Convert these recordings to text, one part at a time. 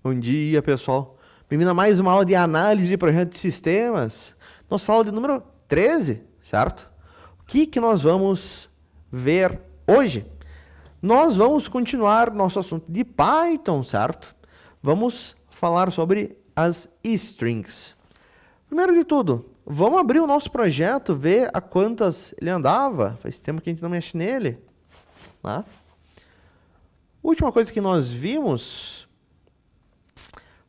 Bom dia, pessoal. Bem-vindo a mais uma aula de análise de projetos de sistemas. Nossa aula de número 13, certo? O que nós vamos ver hoje? Nós vamos continuar nosso assunto de Python, certo? Vamos falar sobre as strings. Primeiro de tudo, vamos abrir o nosso projeto, ver a quantas ele andava. Faz tempo que a gente não mexe nele. Tá? A última coisa que nós vimos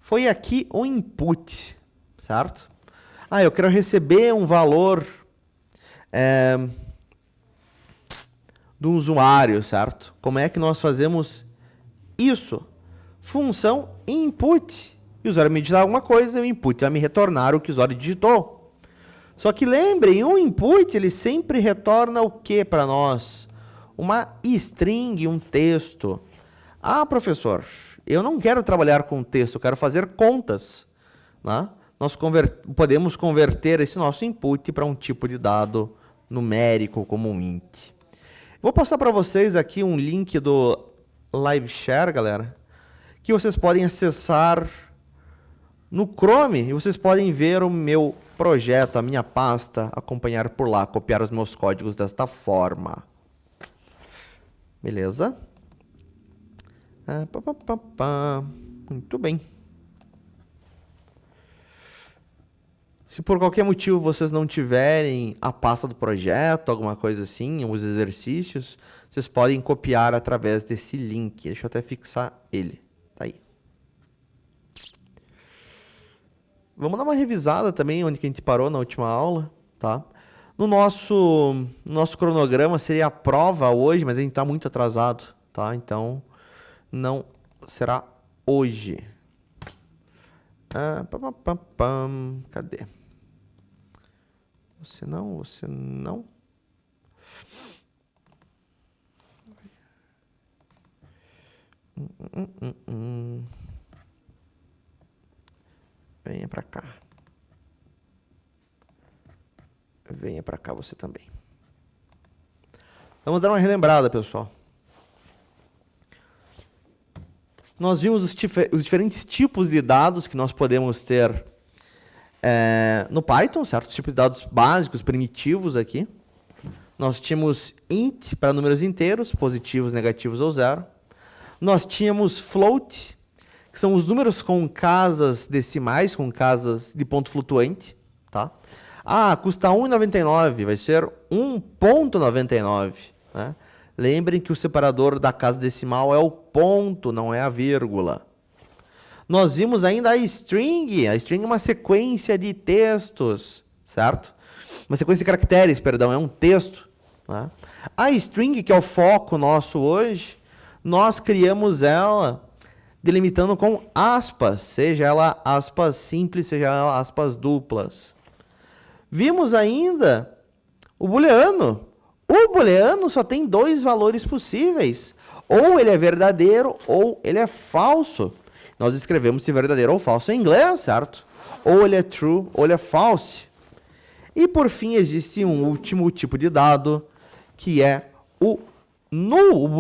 foi aqui o input, certo? Eu quero receber um valor do usuário, certo? Como é que nós fazemos isso? Função input. E o usuário me digitar alguma coisa, o input vai me retornar o que o usuário digitou. Só que lembrem, o input ele sempre retorna o que para nós? Uma string, um texto. Professor, eu não quero trabalhar com texto, eu quero fazer contas. Né? Nós podemos converter esse nosso input para um tipo de dado numérico, como um int. Vou passar para vocês aqui um link do LiveShare, galera, que vocês podem acessar no Chrome e vocês podem ver o meu projeto, a minha pasta, acompanhar por lá, copiar os meus códigos desta forma. Beleza? Muito bem. Se por qualquer motivo vocês não tiverem a pasta do projeto, alguma coisa assim, os exercícios, vocês podem copiar através desse link. Deixa eu até fixar ele. Tá aí. Vamos dar uma revisada também onde que a gente parou na última aula, tá? No nosso cronograma seria a prova hoje, mas a gente está muito atrasado, tá? Então não será hoje. Cadê? Você não. Venha para cá. Venha para cá você também. Vamos dar uma relembrada, pessoal. Nós vimos os diferentes tipos de dados que nós podemos ter no Python, certo? Os tipos de dados básicos, primitivos aqui. Nós tínhamos int para números inteiros, positivos, negativos ou zero. Nós tínhamos float, que são os números com casas decimais, com casas de ponto flutuante. Tá? Custa 1,99, vai ser 1,99. Né? Lembrem que o separador da casa decimal é o ponto, não é a vírgula. Nós vimos ainda a string. A string é uma sequência de textos, certo? Uma sequência de caracteres, perdão, é um texto. Né? A string, que é o foco nosso hoje, nós criamos ela delimitando com aspas, seja ela aspas simples, seja ela aspas duplas. Vimos ainda o booleano. O booleano só tem dois valores possíveis. Ou ele é verdadeiro ou ele é falso. Nós escrevemos se verdadeiro ou falso em inglês, certo? Ou ele é true ou ele é false. E por fim existe um último tipo de dado, que é o null,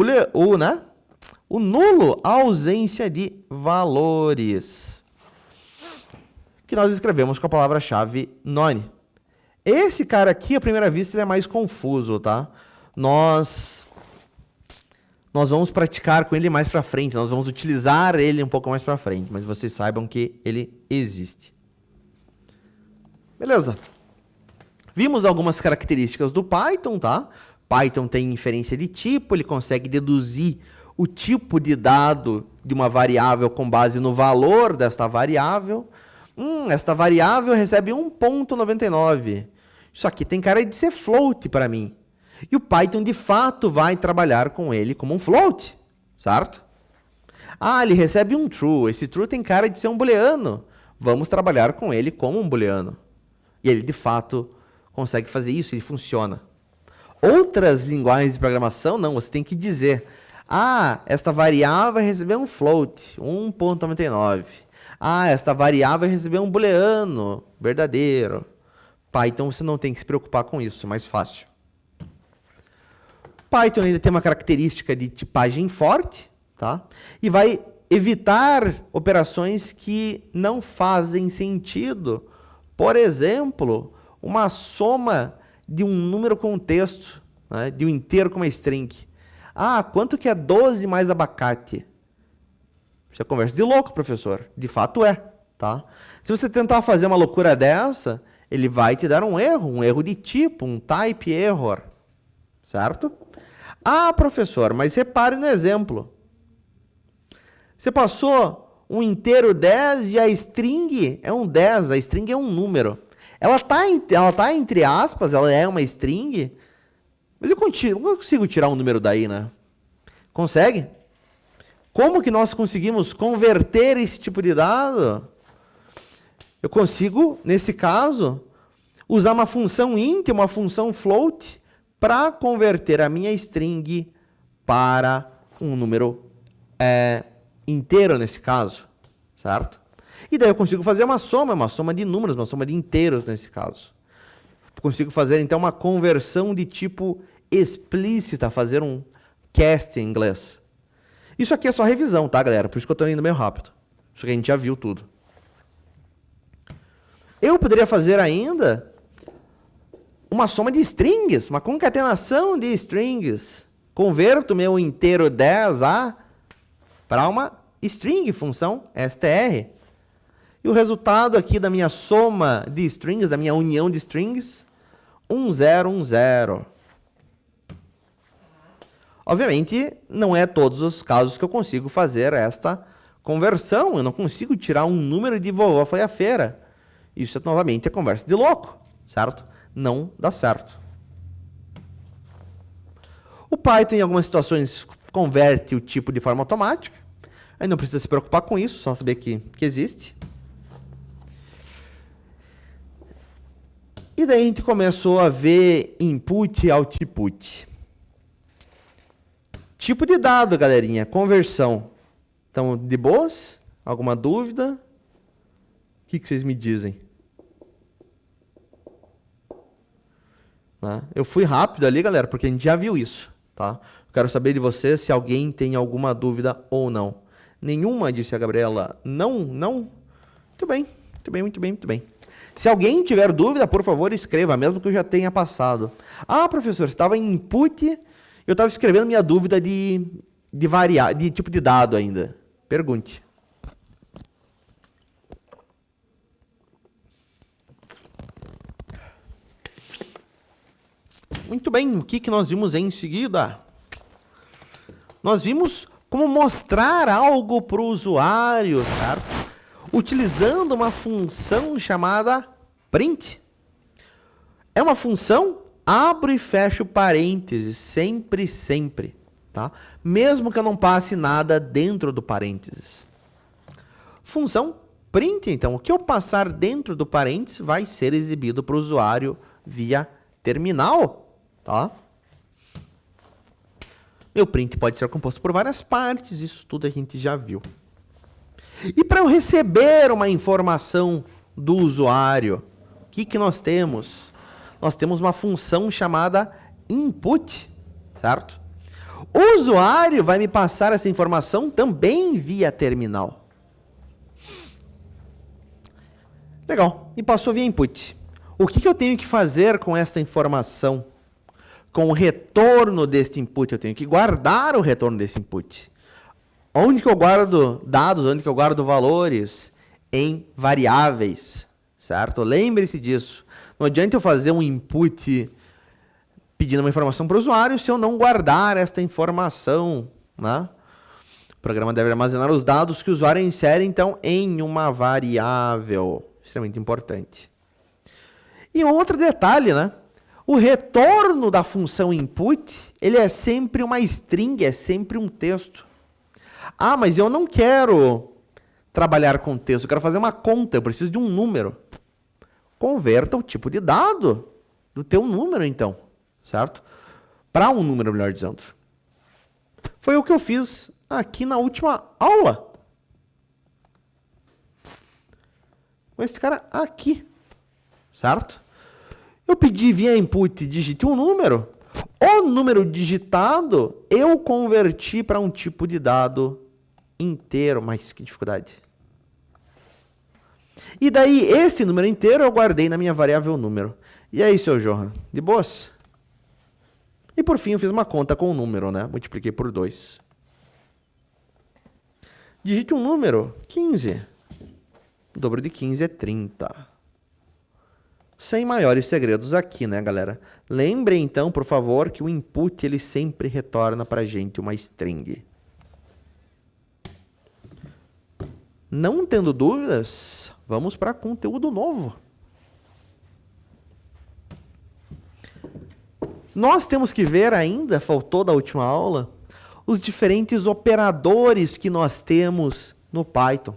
o nulo, a ausência de valores. Que nós escrevemos com a palavra-chave none. Esse cara aqui, à primeira vista, ele é mais confuso, tá? Nós vamos praticar com ele mais para frente, nós vamos utilizar ele um pouco mais para frente, mas vocês saibam que ele existe. Beleza. Vimos algumas características do Python, tá? Python tem inferência de tipo, ele consegue deduzir o tipo de dado de uma variável com base no valor desta variável. Esta variável recebe 1,99. Isso aqui tem cara de ser float para mim. E o Python, de fato, vai trabalhar com ele como um float, certo? Ele recebe um true. Esse true tem cara de ser um booleano. Vamos trabalhar com ele como um booleano. E ele, de fato, consegue fazer isso, ele funciona. Outras linguagens de programação, não. Você tem que dizer, esta variável vai receber um float, 1,99. Esta variável vai receber um booleano verdadeiro. Python você não tem que se preocupar com isso, é mais fácil. Python ainda tem uma característica de tipagem forte, tá? E vai evitar operações que não fazem sentido. Por exemplo, uma soma de um número com um texto, né, de um inteiro com uma string. Ah, quanto que é 12 mais abacate? Isso é conversa de louco, professor. De fato é, tá? Se você tentar fazer uma loucura dessa, ele vai te dar um erro de tipo, um type error, certo? Ah, professor, mas repare no exemplo. Você passou um inteiro 10 e a string é um 10, a string é um número. Ela tá entre aspas, ela é uma string, mas eu consigo tirar um número daí, né? Consegue? Como que nós conseguimos converter esse tipo de dado? Eu consigo, nesse caso, usar uma função int, uma função float, para converter a minha string para um número inteiro, nesse caso, certo? E daí eu consigo fazer uma soma de números, uma soma de inteiros, nesse caso. Consigo fazer, então, uma conversão de tipo explícita, fazer um cast em inglês. Isso aqui é só revisão, tá, galera? Por isso que eu estou indo meio rápido. Isso aqui a gente já viu tudo. Eu poderia fazer ainda uma soma de strings, uma concatenação de strings. Converto meu inteiro 10A para uma string, função str. E o resultado aqui da minha soma de strings, da minha união de strings, 1010. Obviamente, não é todos os casos que eu consigo fazer esta conversão. Eu não consigo tirar um número de vovó foi à feira. Isso, novamente, é conversa de louco, certo? Não dá certo. O Python, em algumas situações, converte o tipo de forma automática. Aí não precisa se preocupar com isso, só saber que existe. E daí a gente começou a ver input e output. Tipo de dado, galerinha, conversão. Então, de boas? Alguma dúvida? O que vocês me dizem? Eu fui rápido ali, galera, porque a gente já viu isso, tá? Eu quero saber de vocês se alguém tem alguma dúvida ou não. Nenhuma, disse a Gabriela. Não? Muito bem, muito bem, muito bem, muito bem. Se alguém tiver dúvida, por favor, escreva, mesmo que eu já tenha passado. Ah, professor, estava em input, eu estava escrevendo minha dúvida de tipo de dado ainda. Pergunte. Muito bem, o que nós vimos em seguida? Nós vimos como mostrar algo para o usuário, certo? Utilizando uma função chamada print. É uma função, abro e fecho parênteses, sempre, tá? Mesmo que eu não passe nada dentro do parênteses. Função print, então, o que eu passar dentro do parênteses vai ser exibido para o usuário via terminal, tá? Meu print pode ser composto por várias partes, isso tudo a gente já viu. E para eu receber uma informação do usuário, o que nós temos? Nós temos uma função chamada input, certo? O usuário vai me passar essa informação também via terminal. Legal, me passou via input. O que eu tenho que fazer com esta informação? Com o retorno deste input, eu tenho que guardar o retorno desse input. Onde que eu guardo dados? Onde que eu guardo valores? Em variáveis, certo? Lembre-se disso. Não adianta eu fazer um input pedindo uma informação para o usuário se eu não guardar esta informação, né? O programa deve armazenar os dados que o usuário insere, então, em uma variável. Extremamente importante. E um outro detalhe, né? O retorno da função input, ele é sempre uma string, é sempre um texto. Ah, mas eu não quero trabalhar com texto, eu quero fazer uma conta, eu preciso de um número. Converta o tipo de dado do teu número, então, certo? Para um número, melhor dizendo. Foi o que eu fiz aqui na última aula. Com esse cara aqui, certo? Eu pedi via input, digite um número. O número digitado, eu converti para um tipo de dado inteiro, mas que dificuldade. E daí, esse número inteiro eu guardei na minha variável número. E aí, seu Johan? De boas? E por fim, eu fiz uma conta com o número, né? Multipliquei por 2. Digite um número, 15. O dobro de 15 é 30. Sem maiores segredos aqui, né, galera? Lembrem, então, por favor, que o input ele sempre retorna para a gente uma string. Não tendo dúvidas, vamos para conteúdo novo. Nós temos que ver ainda, faltou da última aula, os diferentes operadores que nós temos no Python.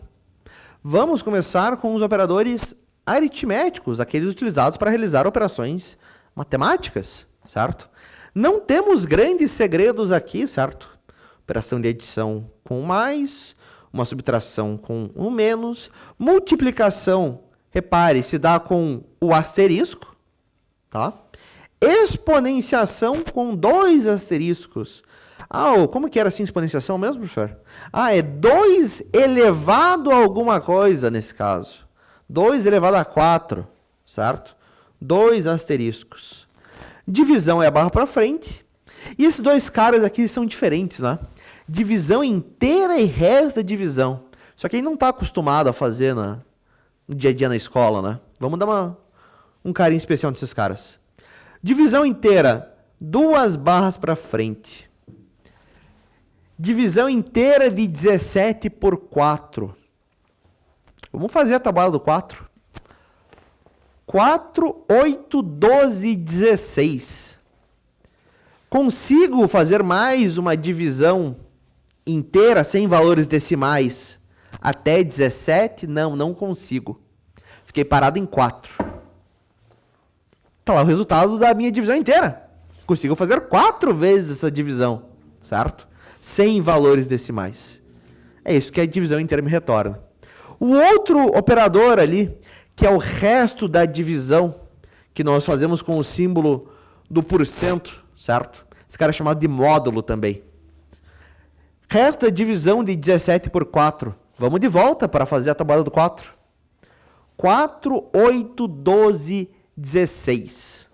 Vamos começar com os operadores aritméticos, aqueles utilizados para realizar operações matemáticas, certo? Não temos grandes segredos aqui, certo? Operação de adição com mais, uma subtração com um menos, multiplicação, repare, se dá com o asterisco, tá? Exponenciação com 2 asteriscos. Como que era assim exponenciação mesmo, professor? É 2 elevado a alguma coisa nesse caso. 2 elevado a 4, certo? 2 asteriscos. Divisão é a barra para frente. E esses dois caras aqui são diferentes, né? Divisão inteira e resto da divisão. Só que ele não está acostumado a fazer no dia a dia na escola, né? Vamos dar um carinho especial nesses caras. Divisão inteira, 2 barras para frente. Divisão inteira de 17 por 4. Vamos fazer a tabela do 4. 4, 8, 12, 16. Consigo fazer mais uma divisão inteira sem valores decimais até 17? Não consigo. Fiquei parado em 4. Está lá o resultado da minha divisão inteira. Consigo fazer 4 vezes essa divisão, certo? Sem valores decimais. É isso que a divisão inteira me retorna. O outro operador ali, que é o resto da divisão, que nós fazemos com o símbolo do porcento, certo? Esse cara é chamado de módulo também. Resto da divisão de 17 por 4. Vamos de volta para fazer a tabela do 4. 4, 8, 12, 16.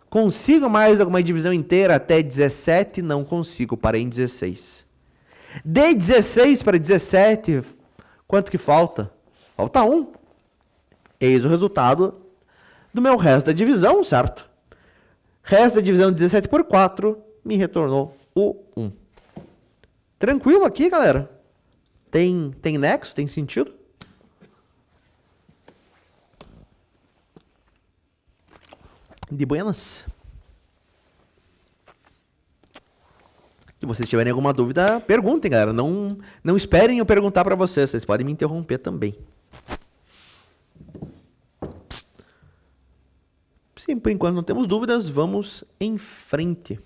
Consigo mais alguma divisão inteira até 17? Não consigo, parei em 16. De 16 para 17, quanto que falta? Falta 1. Eis o resultado do meu resto da divisão, certo? Resto da divisão de 17 por 4 me retornou o 1. Tranquilo aqui, galera? Tem nexo? Tem sentido? De buenas. Se vocês tiverem alguma dúvida, perguntem, galera. Não esperem eu perguntar para vocês. Vocês podem me interromper também. Sim, por enquanto não temos dúvidas, vamos em frente.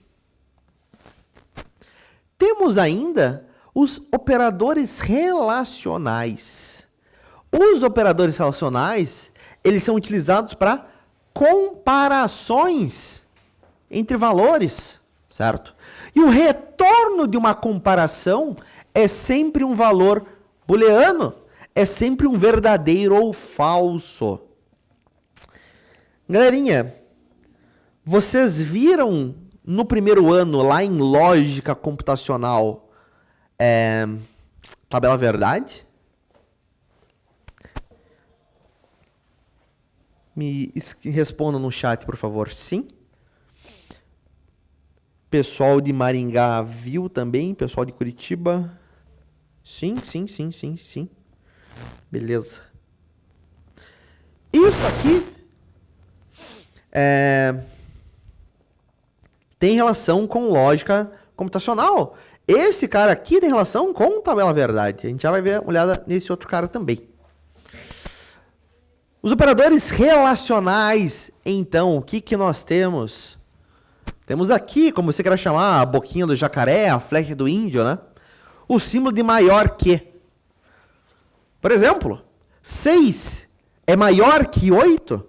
Temos ainda os operadores relacionais. Os operadores relacionais, eles são utilizados para comparações entre valores, certo? E o retorno de uma comparação é sempre um valor booleano, é sempre um verdadeiro ou falso. Galerinha, vocês viram no primeiro ano, lá em lógica computacional, tabela verdade? Me respondam no chat, por favor. Sim. Pessoal de Maringá viu também. Pessoal de Curitiba. Sim. Beleza. Isso aqui tem relação com lógica computacional. Esse cara aqui tem relação com tabela verdade. A gente já vai ver uma olhada nesse outro cara também. Os operadores relacionais, então, o que nós temos? Temos aqui, como você quer chamar, a boquinha do jacaré, a flecha do índio, né? O símbolo de maior que. Por exemplo, 6 é maior que 8?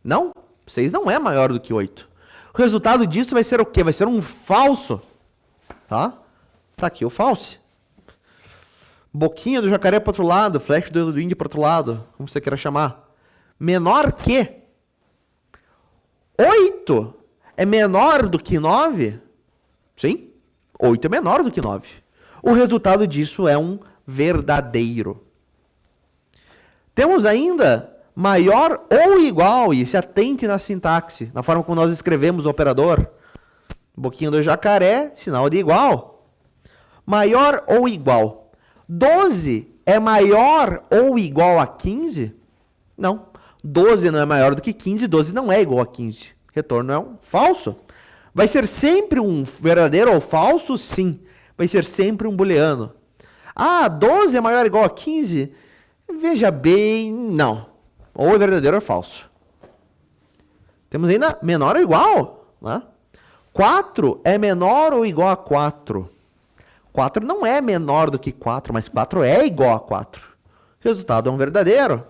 Não, 6 não é maior do que 8. O resultado disso vai ser o quê? Vai ser um falso. Tá? Tá aqui o false. boquinha do jacaré para outro lado, flecha do dedo do índio para outro lado, como você queira chamar, menor que 8 é menor do que 9? Sim, 8 é menor do que 9. O resultado disso é um verdadeiro. Temos ainda maior ou igual, e se atente na sintaxe, na forma como nós escrevemos o operador. Boquinha do jacaré, sinal de igual. Maior ou igual. 12 é maior ou igual a 15? Não. 12 não é maior do que 15, 12 não é igual a 15. Retorno é um falso. Vai ser sempre um verdadeiro ou falso? Sim. Vai ser sempre um booleano. Ah, 12 é maior ou igual a 15? Veja bem, não. Ou é verdadeiro ou é falso. Temos ainda menor ou igual, né? 4 é menor ou igual a 4? 4 não é menor do que 4, mas 4 é igual a 4. Resultado é um verdadeiro.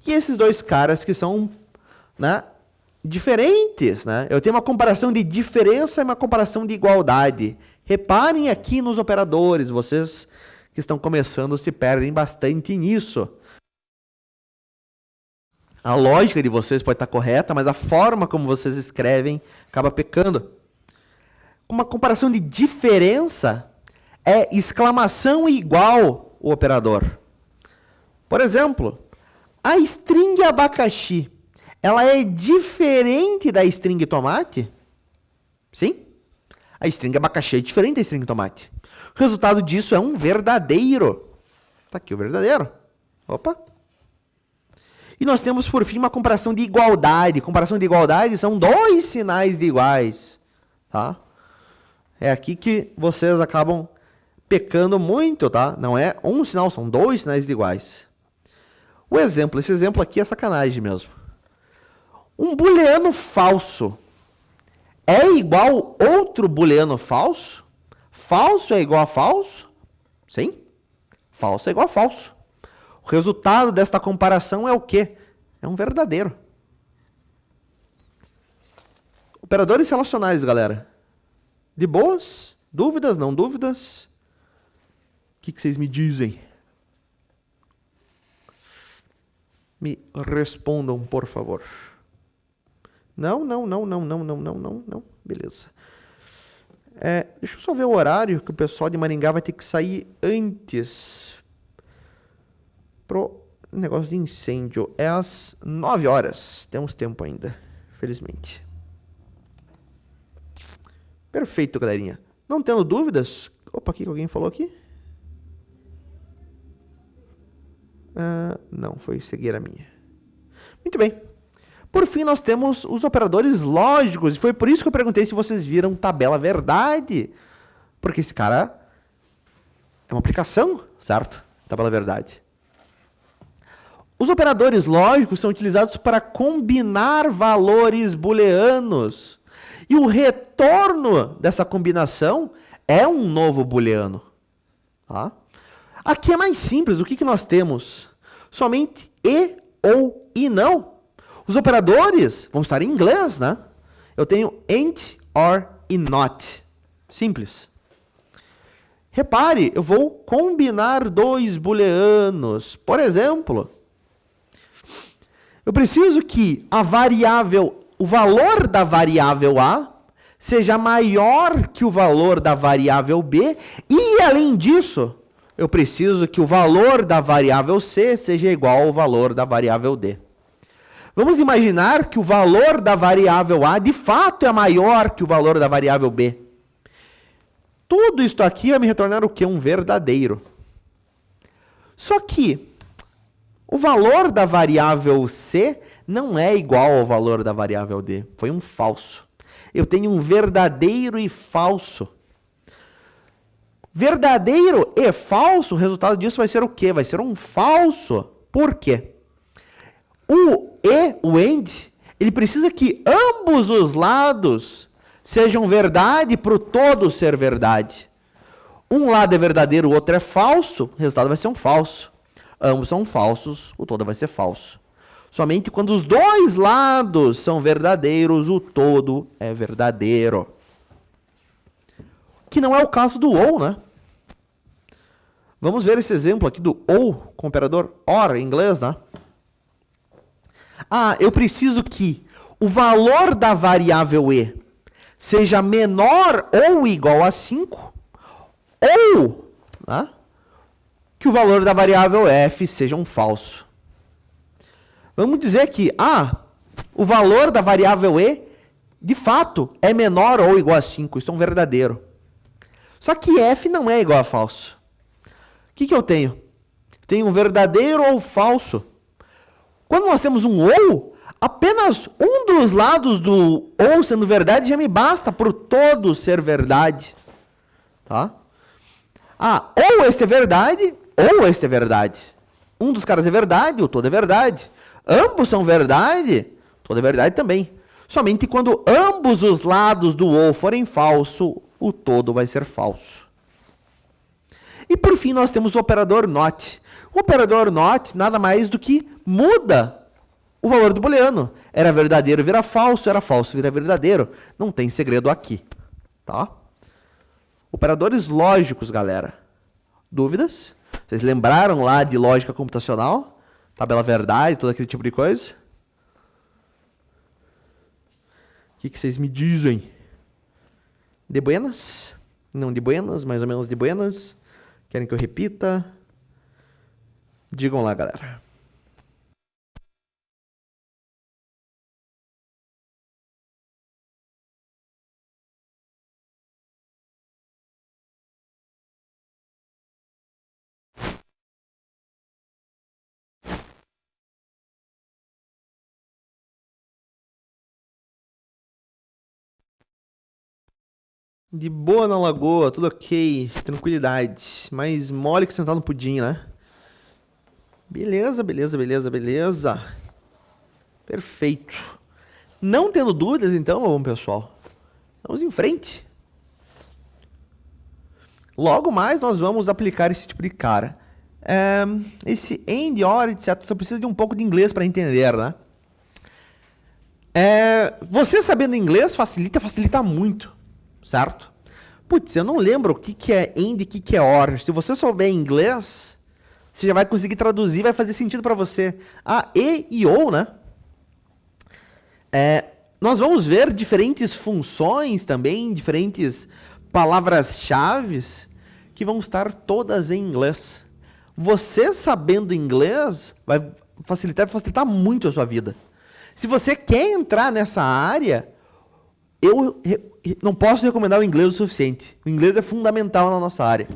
E esses dois caras que são, né, diferentes, né? Eu tenho uma comparação de diferença e uma comparação de igualdade. Reparem aqui nos operadores, vocês que estão começando se perdem bastante nisso. A lógica de vocês pode estar correta, mas a forma como vocês escrevem acaba pecando. Uma comparação de diferença é exclamação igual o operador. Por exemplo, a string abacaxi, ela é diferente da string tomate? Sim. A string abacaxi é diferente da string tomate. O resultado disso é um verdadeiro. Está aqui o verdadeiro. Opa. E nós temos, por fim, uma comparação de igualdade. Comparação de igualdade são dois sinais de iguais. Tá? É aqui que vocês acabam pecando muito, tá? Não é um sinal, são dois sinais de iguais. O exemplo, esse exemplo aqui é sacanagem mesmo. Um booleano falso é igual outro booleano falso? Falso é igual a falso? Sim. Falso é igual a falso. O resultado desta comparação é o quê? É um verdadeiro. Operadores relacionais, galera. De boas? Dúvidas? Não dúvidas? O que vocês me dizem? Me respondam, por favor. Não. Beleza. Deixa eu só ver o horário que o pessoal de Maringá vai ter que sair antes. Pro negócio de incêndio. É às 9 horas. Temos tempo ainda, felizmente. Perfeito, galerinha. Não tendo dúvidas... Opa, o que alguém falou aqui? Não, foi cegueira minha. Muito bem. Por fim, nós temos os operadores lógicos. E foi por isso que eu perguntei se vocês viram tabela verdade. Porque esse cara é uma aplicação, certo? Tabela verdade. Os operadores lógicos são utilizados para combinar valores booleanos. E o retorno dessa combinação é um novo booleano. Tá? Aqui é mais simples. O que nós temos? Somente e ou e não. Os operadores vão estar em inglês, né? Eu tenho and, or e not. Simples. Repare, eu vou combinar dois booleanos. Por exemplo, eu preciso que a variável, o valor da variável A seja maior que o valor da variável B. E, além disso, eu preciso que o valor da variável C seja igual ao valor da variável D. Vamos imaginar que o valor da variável A, de fato, é maior que o valor da variável B. Tudo isso aqui vai me retornar o quê? Um verdadeiro. Só que o valor da variável C não é igual ao valor da variável D. Foi um falso. Eu tenho um verdadeiro e falso. Verdadeiro e falso, o resultado disso vai ser o quê? Vai ser um falso. Por quê? O AND, ele precisa que ambos os lados sejam verdade para o todo ser verdade. Um lado é verdadeiro, o outro é falso, o resultado vai ser um falso. Ambos são falsos, o todo vai ser falso. Somente quando os dois lados são verdadeiros, o todo é verdadeiro. Que não é o caso do ou, né? Vamos ver esse exemplo aqui do ou com o operador OR em inglês, né? Ah, eu preciso que o valor da variável e seja menor ou igual a 5, ou, né, que o valor da variável f seja um falso. Vamos dizer que, o valor da variável e, de fato, é menor ou igual a 5. Isso é um verdadeiro. Só que f não é igual a falso. O que eu tenho? Tenho um verdadeiro ou falso. Quando nós temos um ou, apenas um dos lados do ou sendo verdade já me basta por todo ser verdade. Tá? Ou este é verdade, ou este é verdade. Um dos caras é verdade, o todo é verdade. Ambos são verdade, todo é verdade também. Somente quando ambos os lados do ou forem falso, o todo vai ser falso. E por fim nós temos o operador NOT. O operador NOT nada mais do que muda o valor do booleano. Era verdadeiro, vira falso, era falso, vira verdadeiro. Não tem segredo aqui. Tá? Operadores lógicos, galera. Dúvidas? Vocês lembraram lá de lógica computacional? Tabela verdade, todo aquele tipo de coisa? O que vocês me dizem? De buenas? Não de buenas, mais ou menos de buenas. Querem que eu repita? Digam lá, galera. De boa na lagoa, tudo ok, tranquilidade. Mais mole que sentar no pudim, né? Beleza, beleza, beleza, beleza. Perfeito. Não tendo dúvidas, então, bom, pessoal, vamos em frente. Logo mais nós vamos aplicar esse tipo de cara. Esse AND, OR, etc. Só precisa de um pouco de inglês para entender, né? Você sabendo inglês facilita muito, certo? Putz, eu não lembro o que é AND e o que é OR. Se você souber inglês, você já vai conseguir traduzir, vai fazer sentido para você. E ou, né? Nós vamos ver diferentes funções também, diferentes palavras-chave que vão estar todas em inglês. Você sabendo inglês vai facilitar muito a sua vida. Se você quer entrar nessa área, eu não posso recomendar o inglês o suficiente. O inglês é fundamental na nossa área.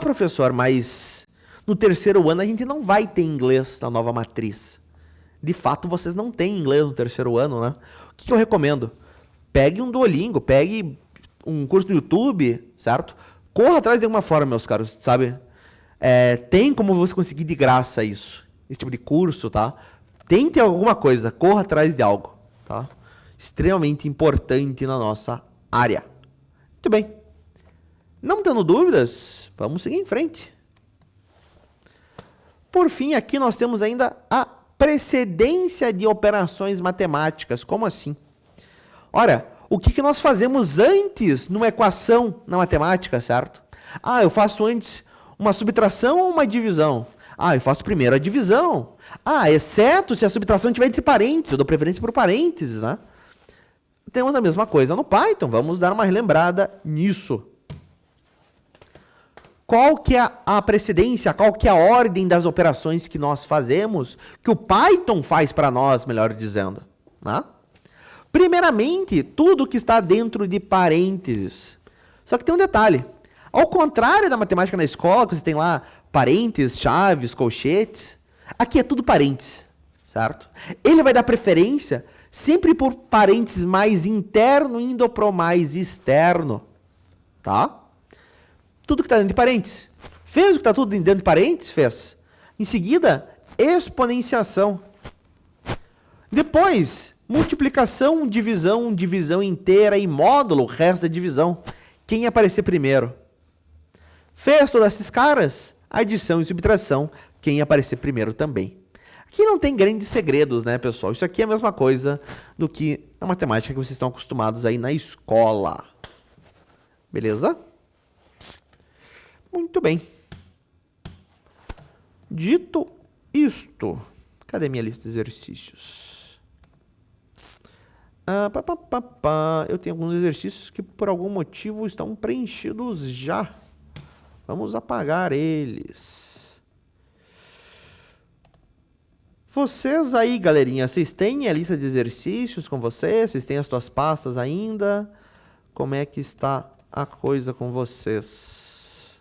Professor, mas no terceiro ano a gente não vai ter inglês na nova matriz. De fato, vocês não têm inglês no terceiro ano, né? O que eu recomendo? Pegue um Duolingo, pegue um curso no YouTube, certo? Corra atrás de alguma forma, meus caros, sabe? Tem como você conseguir de graça isso, esse tipo de curso, tá? Tente alguma coisa, corra atrás de algo, tá? Extremamente importante na nossa área. Muito bem. Não tendo dúvidas, vamos seguir em frente. Por fim, aqui nós temos ainda a precedência de operações matemáticas. Como assim? Ora, o que nós fazemos antes numa equação na matemática, certo? Eu faço antes uma subtração ou uma divisão? Eu faço primeiro a divisão. Exceto se a subtração estiver entre parênteses, eu dou preferência por parênteses, né? Temos a mesma coisa no Python, vamos dar uma relembrada nisso. Qual que é a precedência, qual que é a ordem das operações que nós fazemos, que o Python faz para nós, melhor dizendo, né? Primeiramente, tudo que está dentro de parênteses. Só que tem um detalhe. Ao contrário da matemática na escola, que você tem lá parênteses, chaves, colchetes, aqui é tudo parênteses, certo? Ele vai dar preferência sempre por parênteses mais interno indo para o mais externo, tá? Tudo que está dentro de parênteses. Fez o que está tudo dentro de parênteses? Fez. Em seguida, exponenciação. Depois, multiplicação, divisão inteira e módulo, resto da divisão. Quem aparecer primeiro? Fez todas esses caras? Adição e subtração. Quem aparecer primeiro também. Aqui não tem grandes segredos, né, pessoal? Isso aqui é a mesma coisa do que a matemática que vocês estão acostumados aí na escola. Beleza? Muito bem. Dito isto, cadê minha lista de exercícios? Eu tenho alguns exercícios que por algum motivo estão preenchidos já. Vamos apagar eles. Vocês aí, galerinha, vocês têm a lista de exercícios com vocês? Vocês têm as suas pastas ainda? Como é que está a coisa com vocês?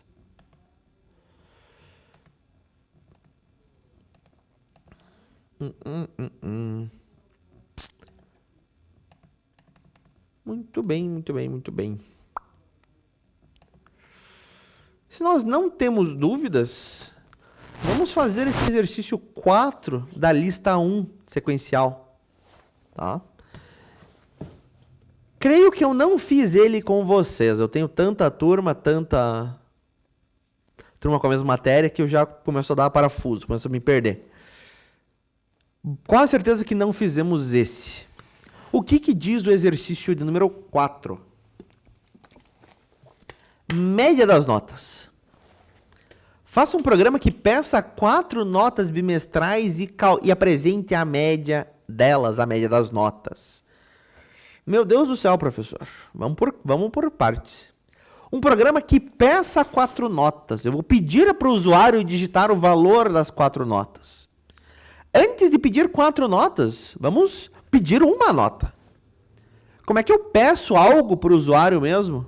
Muito bem, muito bem, muito bem. Se nós não temos dúvidas, vamos fazer esse exercício 4 da lista 1 sequencial. Tá? Creio que eu não fiz ele com vocês. Eu tenho tanta turma com a mesma matéria que eu já começo a dar parafuso, começo a me perder. Quase certeza que não fizemos esse. O que diz o exercício de número 4? Média das notas. Faça um programa que peça 4 notas bimestrais e apresente a média delas, a média das notas. Meu Deus do céu, professor. Vamos por partes. Um programa que peça 4 notas. Eu vou pedir para o usuário digitar o valor das 4 notas. Antes de pedir 4 notas, vamos pedir uma nota. Como é que eu peço algo para o usuário mesmo?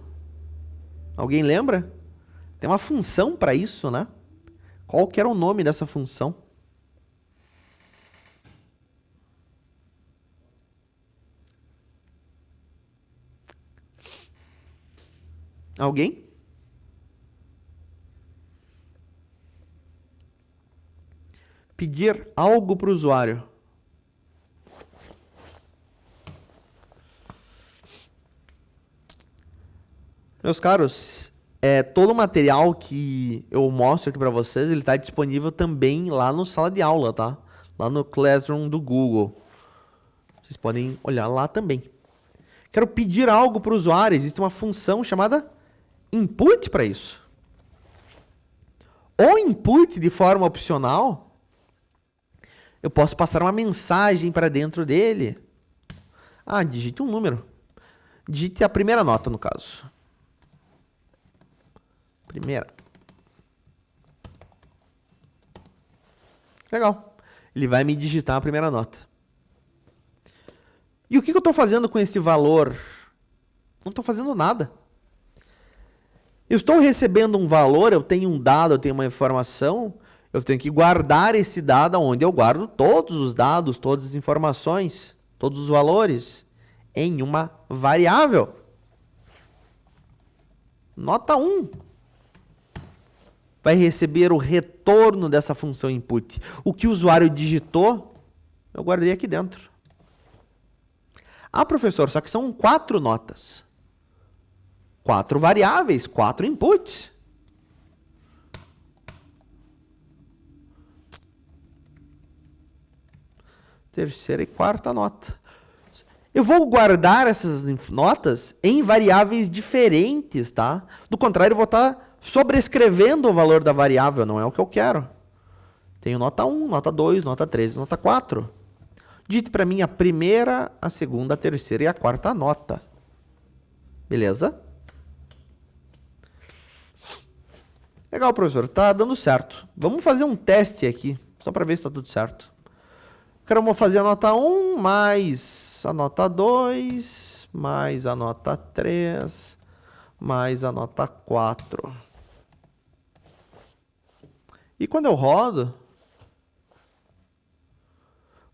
Alguém lembra? Tem uma função para isso, né? Qual que era o nome dessa função? Alguém? Pedir algo para o usuário. Meus caros, todo o material que eu mostro aqui para vocês, ele está disponível também lá no Sala de Aula, tá? Lá no Classroom do Google. Vocês podem olhar lá também. Quero pedir algo para o usuário. Existe uma função chamada input para isso. O input, de forma opcional, eu posso passar uma mensagem para dentro dele. Digite um número. Digite a primeira nota, no caso. Primeira. Legal. Ele vai me digitar a primeira nota. E o que eu estou fazendo com esse valor? Não estou fazendo nada. Eu estou recebendo um valor, eu tenho um dado, eu tenho uma informação, eu tenho que guardar esse dado onde eu guardo todos os dados, todas as informações, todos os valores em uma variável. Nota 1 vai receber o retorno dessa função input. O que o usuário digitou, eu guardei aqui dentro. Professor, só que são 4 notas. 4 variáveis, 4 inputs. Terceira e quarta nota. Eu vou guardar essas notas em variáveis diferentes, tá? Do contrário, eu vou estar sobrescrevendo o valor da variável, não é o que eu quero. Tenho nota 1, nota 2, nota 3, nota 4. Digite para mim a primeira, a segunda, a terceira e a quarta nota. Beleza? Legal, professor. Tá dando certo. Vamos fazer um teste aqui, só para ver se está tudo certo. Quero fazer a nota 1 mais a nota 2, mais a nota 3, mais a nota 4. E quando eu rodo,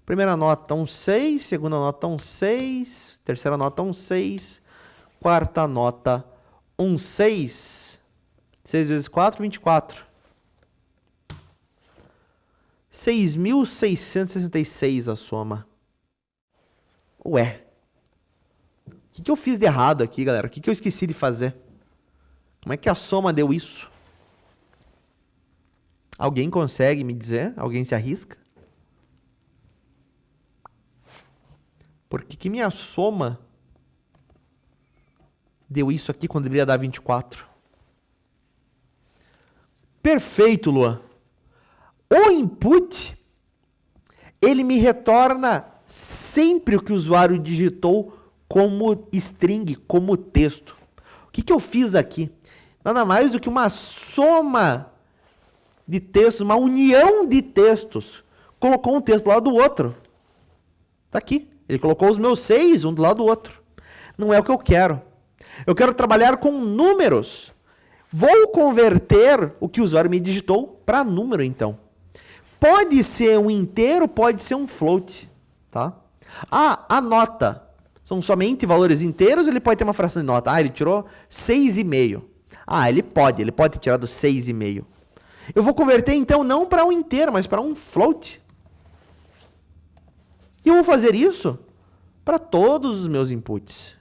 primeira nota 6, segunda nota 6, terceira nota 6, quarta nota 6. 6 vezes 4, 24. 6.666 a soma. Ué. O que eu fiz de errado aqui, galera? O que eu esqueci de fazer? Como é que a soma deu isso? Alguém consegue me dizer? Alguém se arrisca? Por que minha soma deu isso aqui quando deveria dar 24? Perfeito, Luan. O input, ele me retorna sempre o que o usuário digitou como string, como texto. O que eu fiz aqui? Nada mais do que uma soma de textos, uma união de textos. Colocou um texto do lado do outro. Está aqui. Ele colocou os meus 6, um do lado do outro. Não é o que eu quero. Eu quero trabalhar com números. Vou converter o que o usuário me digitou para número, então. Pode ser um inteiro, pode ser um float. Tá? A nota. São somente valores inteiros ou ele pode ter uma fração de nota? Ele tirou 6,5. Ele pode ter tirado 6,5. Eu vou converter, então, não para um inteiro, mas para um float. E eu vou fazer isso para todos os meus inputs.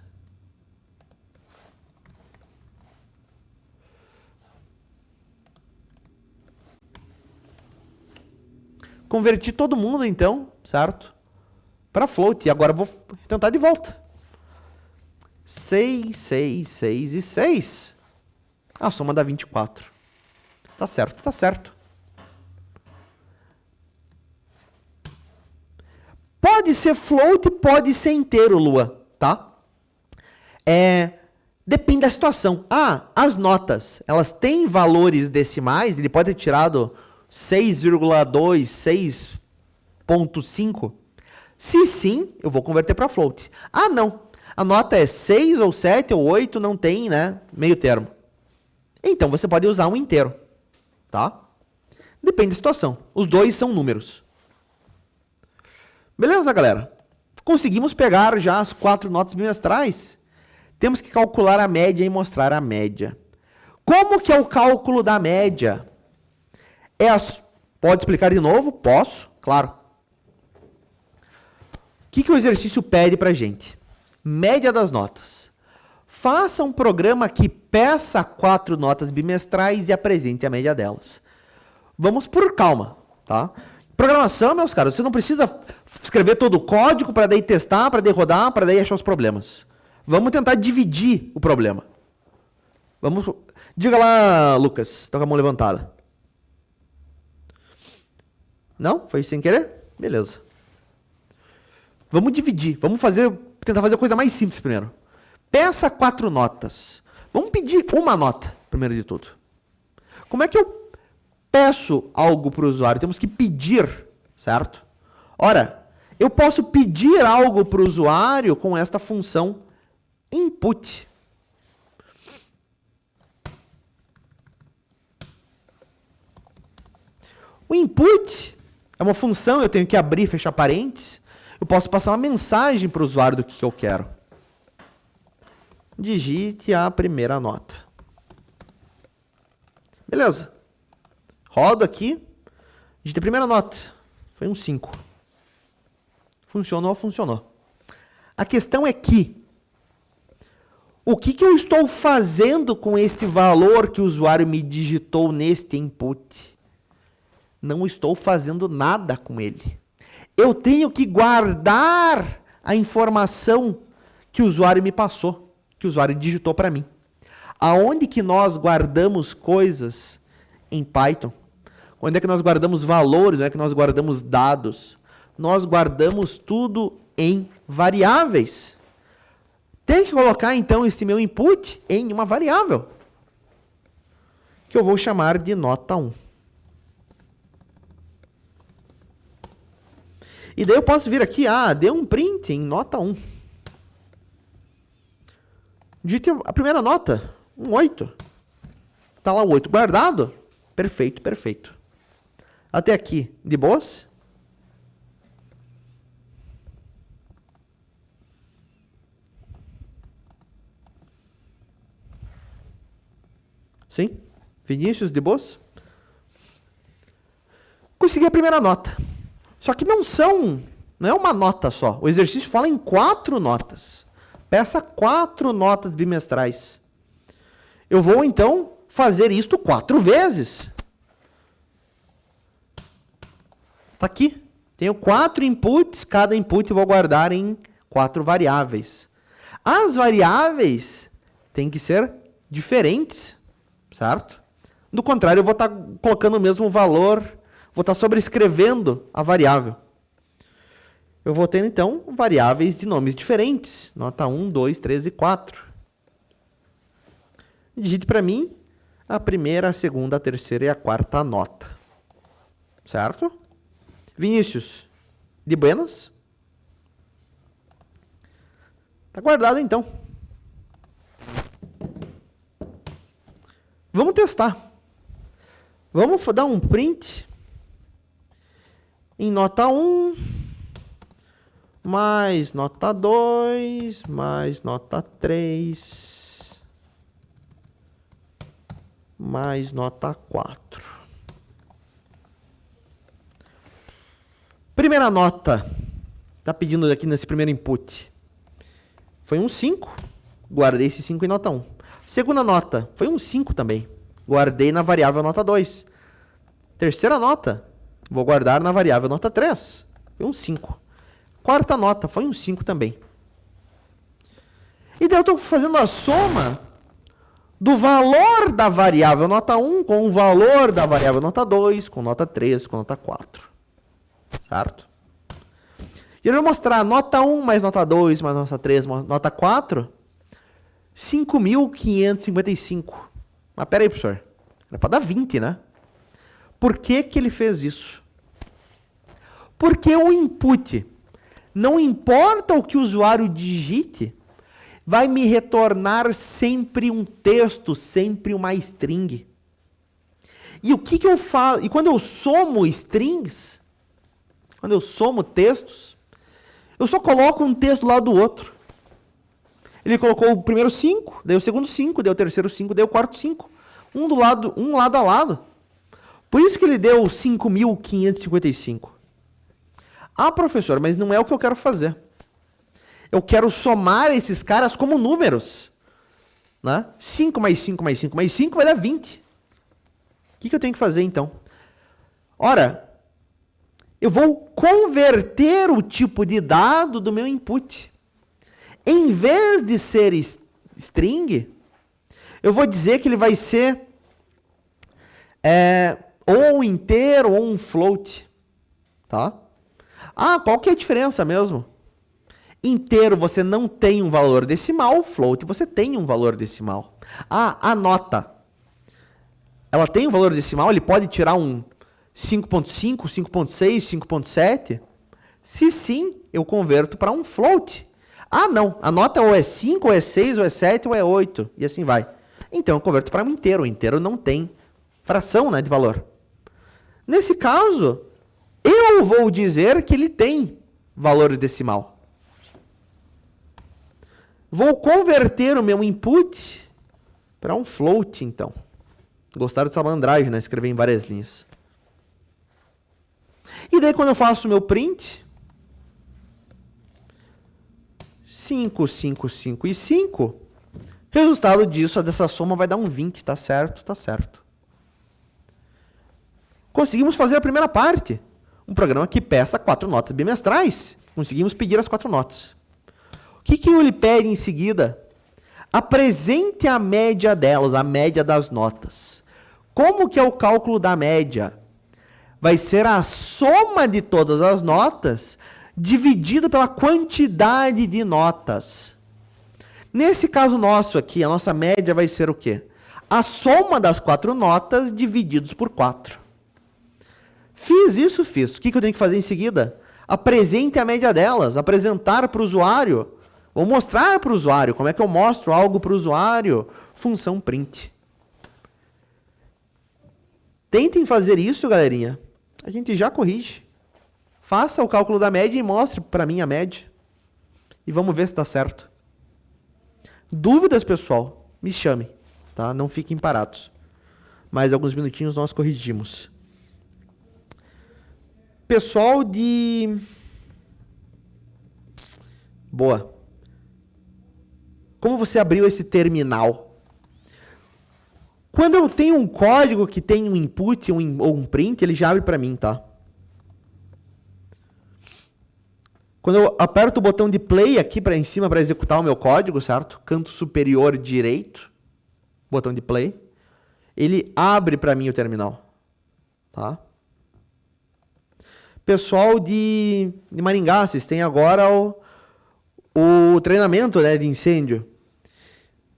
Converti todo mundo, então, certo? Para float. E agora eu vou tentar de volta. 6, 6, 6 e 6. A soma dá 24. Tá certo, tá certo. Pode ser float, pode ser inteiro, Lua, tá? Depende da situação. As notas, elas têm valores decimais, ele pode ter tirado 6,2, 6,5. Se sim, eu vou converter para float. Não. A nota é 6 ou 7 ou 8, não tem, né, meio termo. Então você pode usar um inteiro, tá? Depende da situação. Os dois são números. Beleza, galera? Conseguimos pegar já as 4 notas bimestrais. Temos que calcular a média e mostrar a média. Como que é o cálculo da média? Pode explicar de novo? Posso, claro. O que o exercício pede para a gente? Média das notas. Faça um programa que peça 4 notas bimestrais e apresente a média delas. Vamos por calma, tá? Programação, meus caros, você não precisa escrever todo o código para daí testar, para daí rodar, para daí achar os problemas. Vamos tentar dividir o problema. Diga lá, Lucas, está com a mão levantada. Não? Foi sem querer? Beleza. Vamos dividir, tentar fazer a coisa mais simples primeiro. Peça 4 notas. Vamos pedir uma nota, primeiro de tudo. Como é que eu peço algo para o usuário? Temos que pedir, certo? Ora, eu posso pedir algo para o usuário com esta função input. O input é uma função, eu tenho que abrir e fechar parênteses. Eu posso passar uma mensagem para o usuário do que eu quero. Digite a primeira nota. Beleza. Rodo aqui. Digite a primeira nota. Foi um 5. Funcionou, funcionou. A questão é que o que eu estou fazendo com este valor que o usuário me digitou neste input? Não estou fazendo nada com ele. Eu tenho que guardar a informação que o usuário me passou, que o usuário digitou para mim. Aonde que nós guardamos coisas em Python? Onde é que nós guardamos valores? Onde é que nós guardamos dados? Nós guardamos tudo em variáveis. Tem que colocar, então, esse meu input em uma variável, que eu vou chamar de nota 1. E daí eu posso vir aqui, dê um print em nota 1. Digite a primeira nota, um 8. Está lá o 8 guardado? Perfeito, perfeito. Até aqui, de boas? Sim? Vinícius, de boas? Consegui a primeira nota. Só que não é uma nota só. O exercício fala em 4 notas. Peça 4 notas bimestrais. Eu vou, então, fazer isto 4 vezes. Está aqui. Tenho 4 inputs. Cada input eu vou guardar em 4 variáveis. As variáveis têm que ser diferentes, certo? Do contrário, eu vou estar colocando o mesmo valor, Vou estar sobrescrevendo a variável. Eu vou ter, então, variáveis de nomes diferentes. Nota 1, 2, 3 e 4. Digite para mim a primeira, a segunda, a terceira e a quarta nota. Certo? Vinícius, de buenas? Tá guardado, então. Vamos testar. Vamos dar um print em nota 1, mais nota 2, mais nota 3, mais nota 4. Primeira nota, está pedindo aqui nesse primeiro input, foi um 5, guardei esse 5 em nota 1. Segunda nota, foi um 5 também, guardei na variável nota 2. Terceira nota, vou guardar na variável nota 3, foi um 5. Quarta nota, foi um 5 também. E daí eu estou fazendo a soma do valor da variável nota 1 com o valor da variável nota 2, com nota 3, com nota 4. Certo? E eu vou mostrar nota 1 mais nota 2 mais nota 3 mais nota 4, 5.555. Mas pera aí, professor. Era para dar 20, né? Por que que ele fez isso? Porque o input, não importa o que o usuário digite, vai me retornar sempre um texto, sempre uma string. E o que que eu faço? E quando eu somo strings, quando eu somo textos, eu só coloco um texto do lado do outro. Ele colocou o primeiro 5, daí o segundo 5, daí o terceiro 5, daí o quarto 5. Um lado a lado. Por isso que ele deu 5.555. Ah, professor, mas não é o que eu quero fazer. Eu quero somar esses caras como números. Né? 5 mais 5 mais 5 mais 5 vai dar 20. O que eu tenho que fazer, então? Ora, eu vou converter o tipo de dado do meu input. Em vez de ser string, eu vou dizer que ele vai ser ou um inteiro ou um float. Tá? Ah, qual que é a diferença mesmo? Inteiro você não tem um valor decimal, float você tem um valor decimal. Ah, a nota, ela tem um valor decimal, ele pode tirar um 5.5, 5.6, 5.7? Se sim, eu converto para um float. Ah, não, a nota ou é 5, ou é 6, ou é 7, ou é 8, e assim vai. Então eu converto para um inteiro. O inteiro não tem fração, né, de valor. Nesse caso, eu vou dizer que ele tem valor decimal. Vou converter o meu input para um float, então. Gostaram dessa malandragem, né? Escrever em várias linhas. E daí, quando eu faço o meu print, 5, 5, 5 e 5, resultado disso, dessa soma vai dar um 20, tá certo? Tá certo. Conseguimos fazer a primeira parte. Um programa que peça 4 notas bimestrais. Conseguimos pedir as 4 notas. O que ele pede em seguida? Apresente a média delas, a média das notas. Como que é o cálculo da média? Vai ser a soma de todas as notas dividido pela quantidade de notas. Nesse caso nosso aqui, a nossa média vai ser o quê? A soma das 4 notas divididos por 4. Fiz isso, fiz. O que eu tenho que fazer em seguida? Apresente a média delas, apresentar para o usuário. Vou mostrar para o usuário. Como é que eu mostro algo para o usuário? Função print. Tentem fazer isso, galerinha. A gente já corrige. Faça o cálculo da média e mostre para mim a média. E vamos ver se está certo. Dúvidas, pessoal? Me chame. Tá? Não fiquem parados. Mais alguns minutinhos nós corrigimos. Pessoal de... Boa. Como você abriu esse terminal? Quando eu tenho um código que tem um input ou um print, ele já abre para mim, tá? Quando eu aperto o botão de play aqui em cima para executar o meu código, certo? Canto superior direito, botão de play, ele abre para mim o terminal, tá? pessoal de Maringá, vocês têm agora o treinamento, né, de incêndio.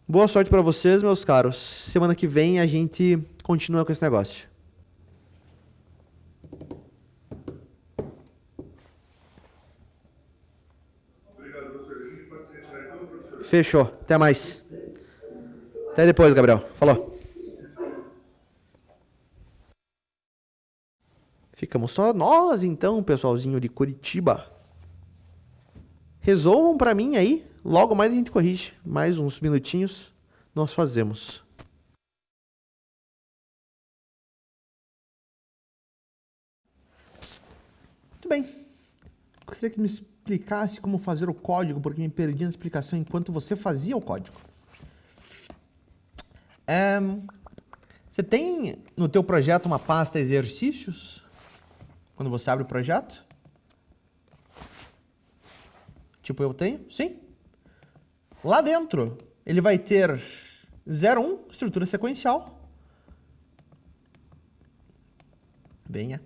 Boa sorte para vocês, meus caros. Semana que vem a gente continua com esse negócio. Obrigado, professor. A gente pode se retirar então, professor? Fechou. Até mais. Até depois, Gabriel. Falou. Ficamos só nós, então, pessoalzinho de Curitiba. Resolvam para mim aí. Logo mais a gente corrige. Mais uns minutinhos nós fazemos. Muito bem. Gostaria que me explicasse como fazer o código, porque me perdi na explicação enquanto você fazia o código. Você tem no teu projeto uma pasta exercícios? Quando você abre o projeto? Tipo eu tenho? Sim. Lá dentro, ele vai ter 01, estrutura sequencial. Venha.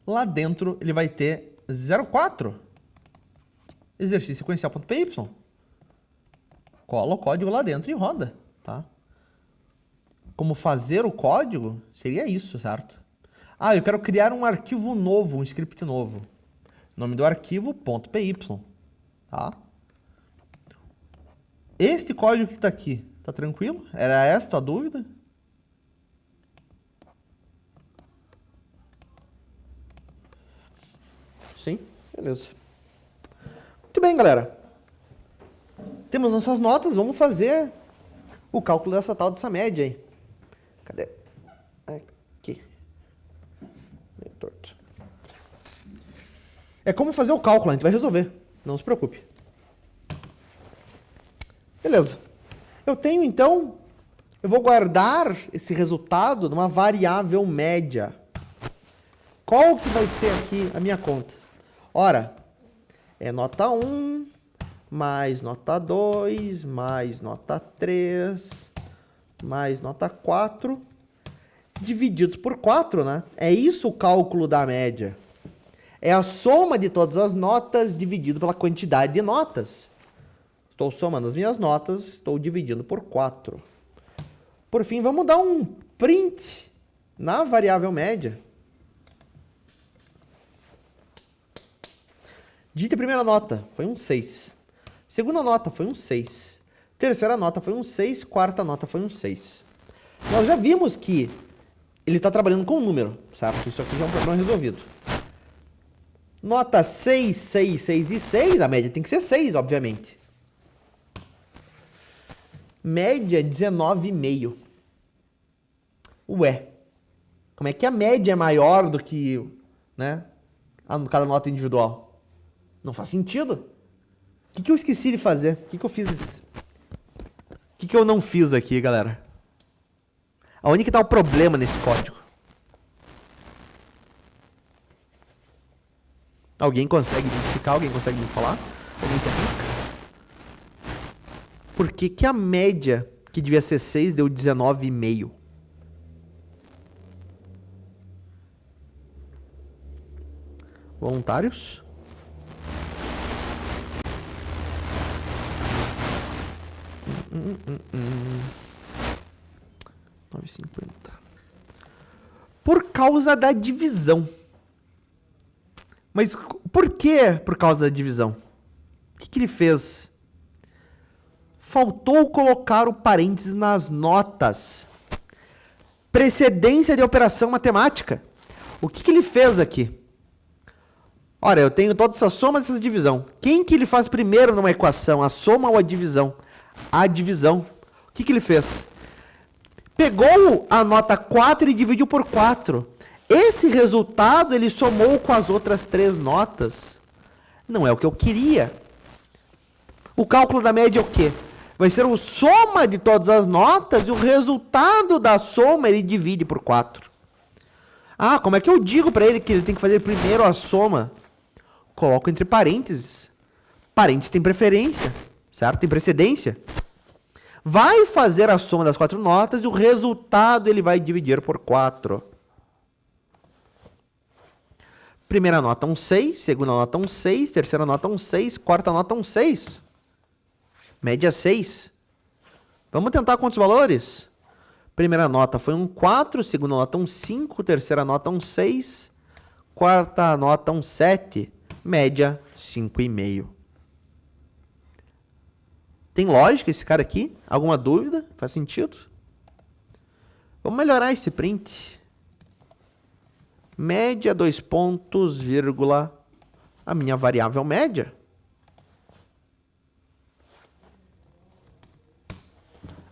Lá dentro, ele vai ter 04, exercício sequencial.py. Cola o código lá dentro e roda, tá? Como fazer o código, seria isso, certo? Ah, eu quero criar um arquivo novo, um script novo. Nome do arquivo, .py, tá? Este código que está aqui, tá tranquilo? Era esta a dúvida? Sim? Beleza. Muito bem, galera. Temos nossas notas, vamos fazer o cálculo dessa média aí. Cadê? Aqui. Meio torto. É como fazer o cálculo, a gente vai resolver. Não se preocupe. Beleza. Eu tenho, então, eu vou guardar esse resultado numa variável média. Qual que vai ser aqui a minha conta? Ora, é nota 1, mais nota 2, mais nota 3, mais nota 4, divididos por 4, né? É isso o cálculo da média. É a soma de todas as notas dividido pela quantidade de notas. Estou somando as minhas notas, estou dividindo por 4. Por fim, vamos dar um print na variável média. Digite a primeira nota, foi um 6. Segunda nota foi um 6. Terceira nota foi um 6. Quarta nota foi um 6. Nós já vimos que ele está trabalhando com um número, certo? Isso aqui já é um problema resolvido. Nota 6, 6, 6 e 6, a média tem que ser 6, obviamente. Média 19,5. Ué, como é que a média é maior do que, né, cada nota individual? Não faz sentido. O que eu esqueci de fazer? O que eu fiz? O que eu não fiz aqui, galera? Aonde que está o problema nesse código? Alguém consegue identificar? Alguém consegue me falar? Alguém se arrisca? Por que que a média, que devia ser 6, deu 19,5? Voluntários? 9,50. Por causa da divisão. Mas por que por causa da divisão? O que ele fez? Faltou colocar o parênteses nas notas. Precedência de operação matemática. O que ele fez aqui? Olha, eu tenho todas essas somas e essa divisão. Quem que ele faz primeiro numa equação? A soma ou a divisão? A divisão. O que ele fez? Pegou a nota 4 e dividiu por 4. Esse resultado ele somou com as outras 3 notas. Não é o que eu queria. O cálculo da média é o quê? Vai ser a soma de todas as notas e o resultado da soma ele divide por 4. Ah, como é que eu digo para ele que ele tem que fazer primeiro a soma? Coloco entre parênteses. Parênteses tem preferência, certo? Tem precedência. Vai fazer a soma das 4 notas e o resultado ele vai dividir por 4. Primeira nota um 6, segunda nota um 6, terceira nota um 6, quarta nota um 6. Média 6. Vamos tentar quantos valores? Primeira nota foi um 4, segunda nota um 5, terceira nota um 6, quarta nota um 7, média 5,5. Tem lógica esse cara aqui? Alguma dúvida? Faz sentido? Vamos melhorar esse print. Média 2 pontos, vírgula, a minha variável média.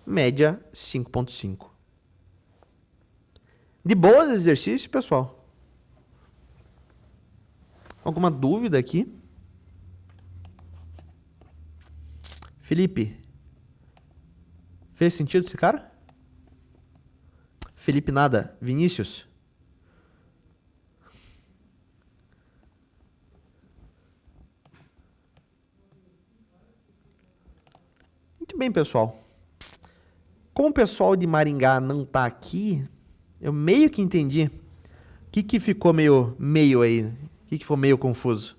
Média 5,5. De boas esse exercício, pessoal? Alguma dúvida aqui? Felipe, fez sentido esse cara? Felipe nada. Vinícius? Muito bem, pessoal. Como o pessoal de Maringá não tá aqui, eu meio que entendi. O que ficou meio aí? O que foi meio confuso?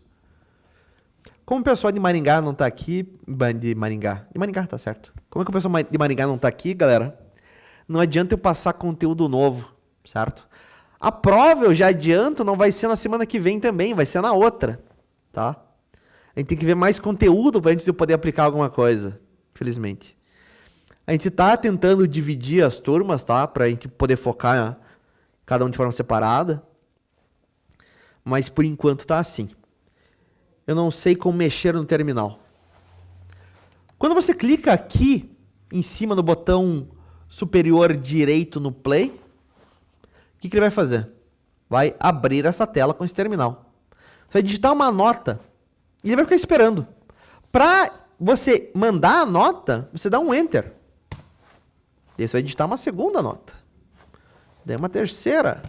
Como o pessoal de Maringá não tá aqui... De Maringá tá certo. Como é que o pessoal de Maringá não tá aqui, galera? Não adianta eu passar conteúdo novo, certo? A prova, eu já adianto, não vai ser na semana que vem também, vai ser na outra, tá? A gente tem que ver mais conteúdo antes de eu poder aplicar alguma coisa, infelizmente. A gente tá tentando dividir as turmas, tá? Pra gente poder focar cada um de forma separada. Mas por enquanto tá assim. Eu não sei como mexer no terminal. Quando você clica aqui em cima no botão superior direito no play, o que ele vai fazer? Vai abrir essa tela com esse terminal. Você vai digitar uma nota e ele vai ficar esperando. Para você mandar a nota, você dá um Enter. Daí você vai digitar uma segunda nota. Daí uma terceira.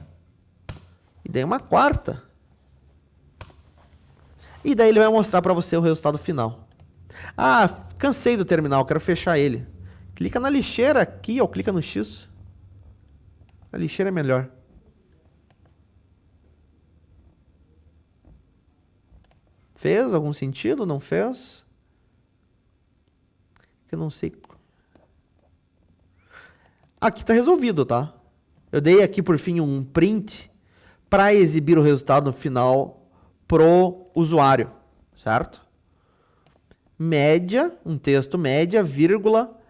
E daí uma quarta. E daí ele vai mostrar para você o resultado final. Ah, cansei do terminal, quero fechar ele. Clica na lixeira aqui, ou clica no X. A lixeira é melhor. Fez algum sentido? Não fez? Eu não sei. Aqui está resolvido, tá? Eu dei aqui por fim um print para exibir o resultado no final pro usuário, certo? Média, um texto média, vírgula,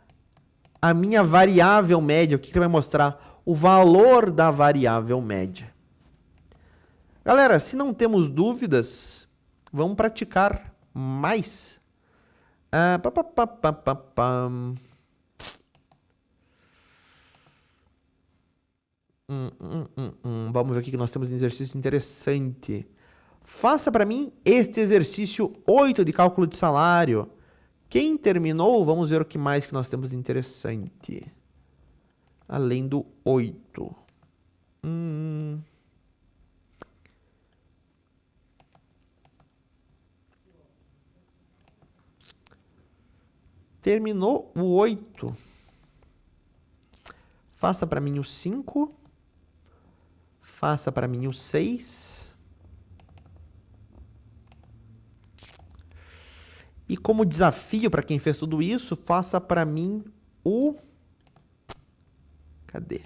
a minha variável média. O que ele vai mostrar? O valor da variável média. Galera, se não temos dúvidas, vamos praticar mais. Vamos ver o que nós temos de exercício interessante. Faça para mim este exercício 8 de cálculo de salário. Quem terminou, vamos ver o que mais que nós temos de interessante. Além do 8. Terminou o 8. Faça para mim o 5. Faça para mim o 6. E como desafio para quem fez tudo isso, faça para mim o... Cadê?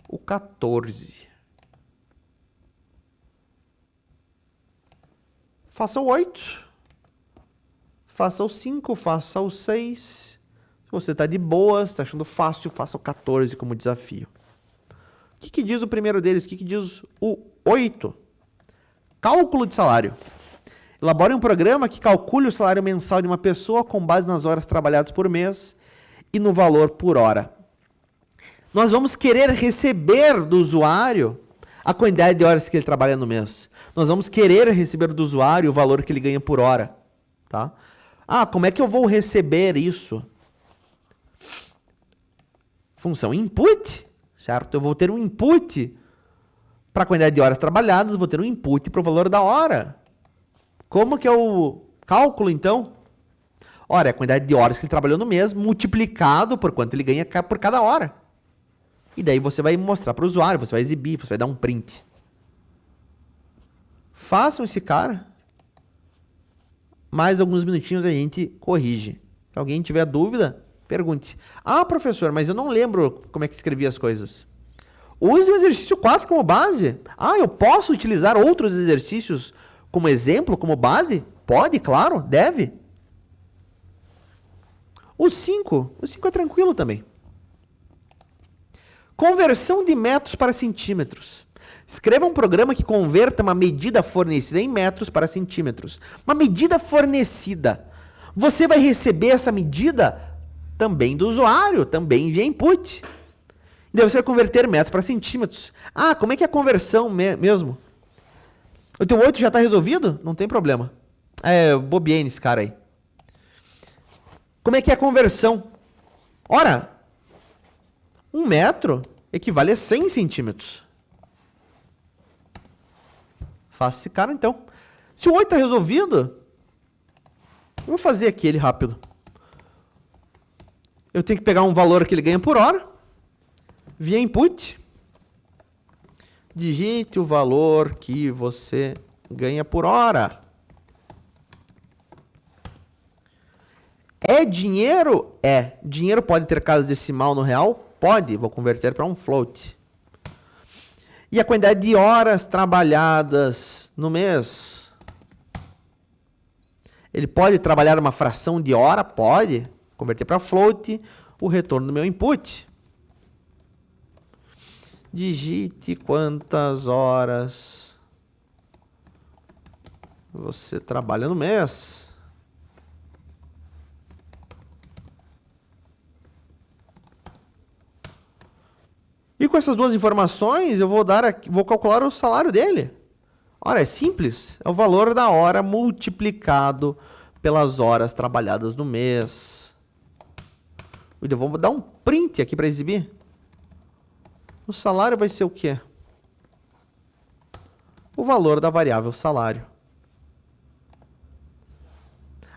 O 14. Faça o 8. Faça o 5, faça o 6. Se você está de boas, está achando fácil, faça o 14 como desafio. O que diz o primeiro deles? O que diz o 8? Cálculo de salário. Elabore um programa que calcule o salário mensal de uma pessoa com base nas horas trabalhadas por mês e no valor por hora. Nós vamos querer receber do usuário a quantidade de horas que ele trabalha no mês. Nós vamos querer receber do usuário o valor que ele ganha por hora. Tá? Ah, como é que eu vou receber isso? Função input, certo? Eu vou ter um input para a quantidade de horas trabalhadas, vou ter um input para o valor da hora. Como que é o cálculo, então? Ora, é a quantidade de horas que ele trabalhou no mês, multiplicado por quanto ele ganha por cada hora. E daí você vai mostrar para o usuário, você vai exibir, você vai dar um print. Façam esse cara. Mais alguns minutinhos a gente corrige. Se alguém tiver dúvida, pergunte. Ah, professor, mas eu não lembro como é que escrevia as coisas. Use o exercício 4 como base. Ah, eu posso utilizar outros exercícios como exemplo, como base? Pode, claro, deve. O 5 é tranquilo também. Conversão de metros para centímetros. Escreva um programa que converta uma medida fornecida em metros para centímetros. Uma medida fornecida. Você vai receber essa medida também do usuário, também via input. Daí você vai converter metros para centímetros. Ah, como é que é a conversão mesmo? O teu 8 já está resolvido? Não tem problema. Bobiei nesse cara aí. Como é que é a conversão? Ora, 1 metro equivale a 100 centímetros. Faça esse cara, então. Se o 8 está resolvido, eu vou fazer aqui ele rápido. Eu tenho que pegar um valor que ele ganha por hora, via input. Digite o valor que você ganha por hora. É dinheiro? É. Dinheiro pode ter casa decimal no real? Pode. Vou converter para um float. E a quantidade de horas trabalhadas no mês? Ele pode trabalhar uma fração de hora? Pode. Converter para float. O retorno do meu input. Digite quantas horas você trabalha no mês. E com essas duas informações, eu vou calcular o salário dele. Ora, é simples. É o valor da hora multiplicado pelas horas trabalhadas no mês. Eu vou dar um print aqui para exibir. O salário vai ser o quê? O valor da variável salário.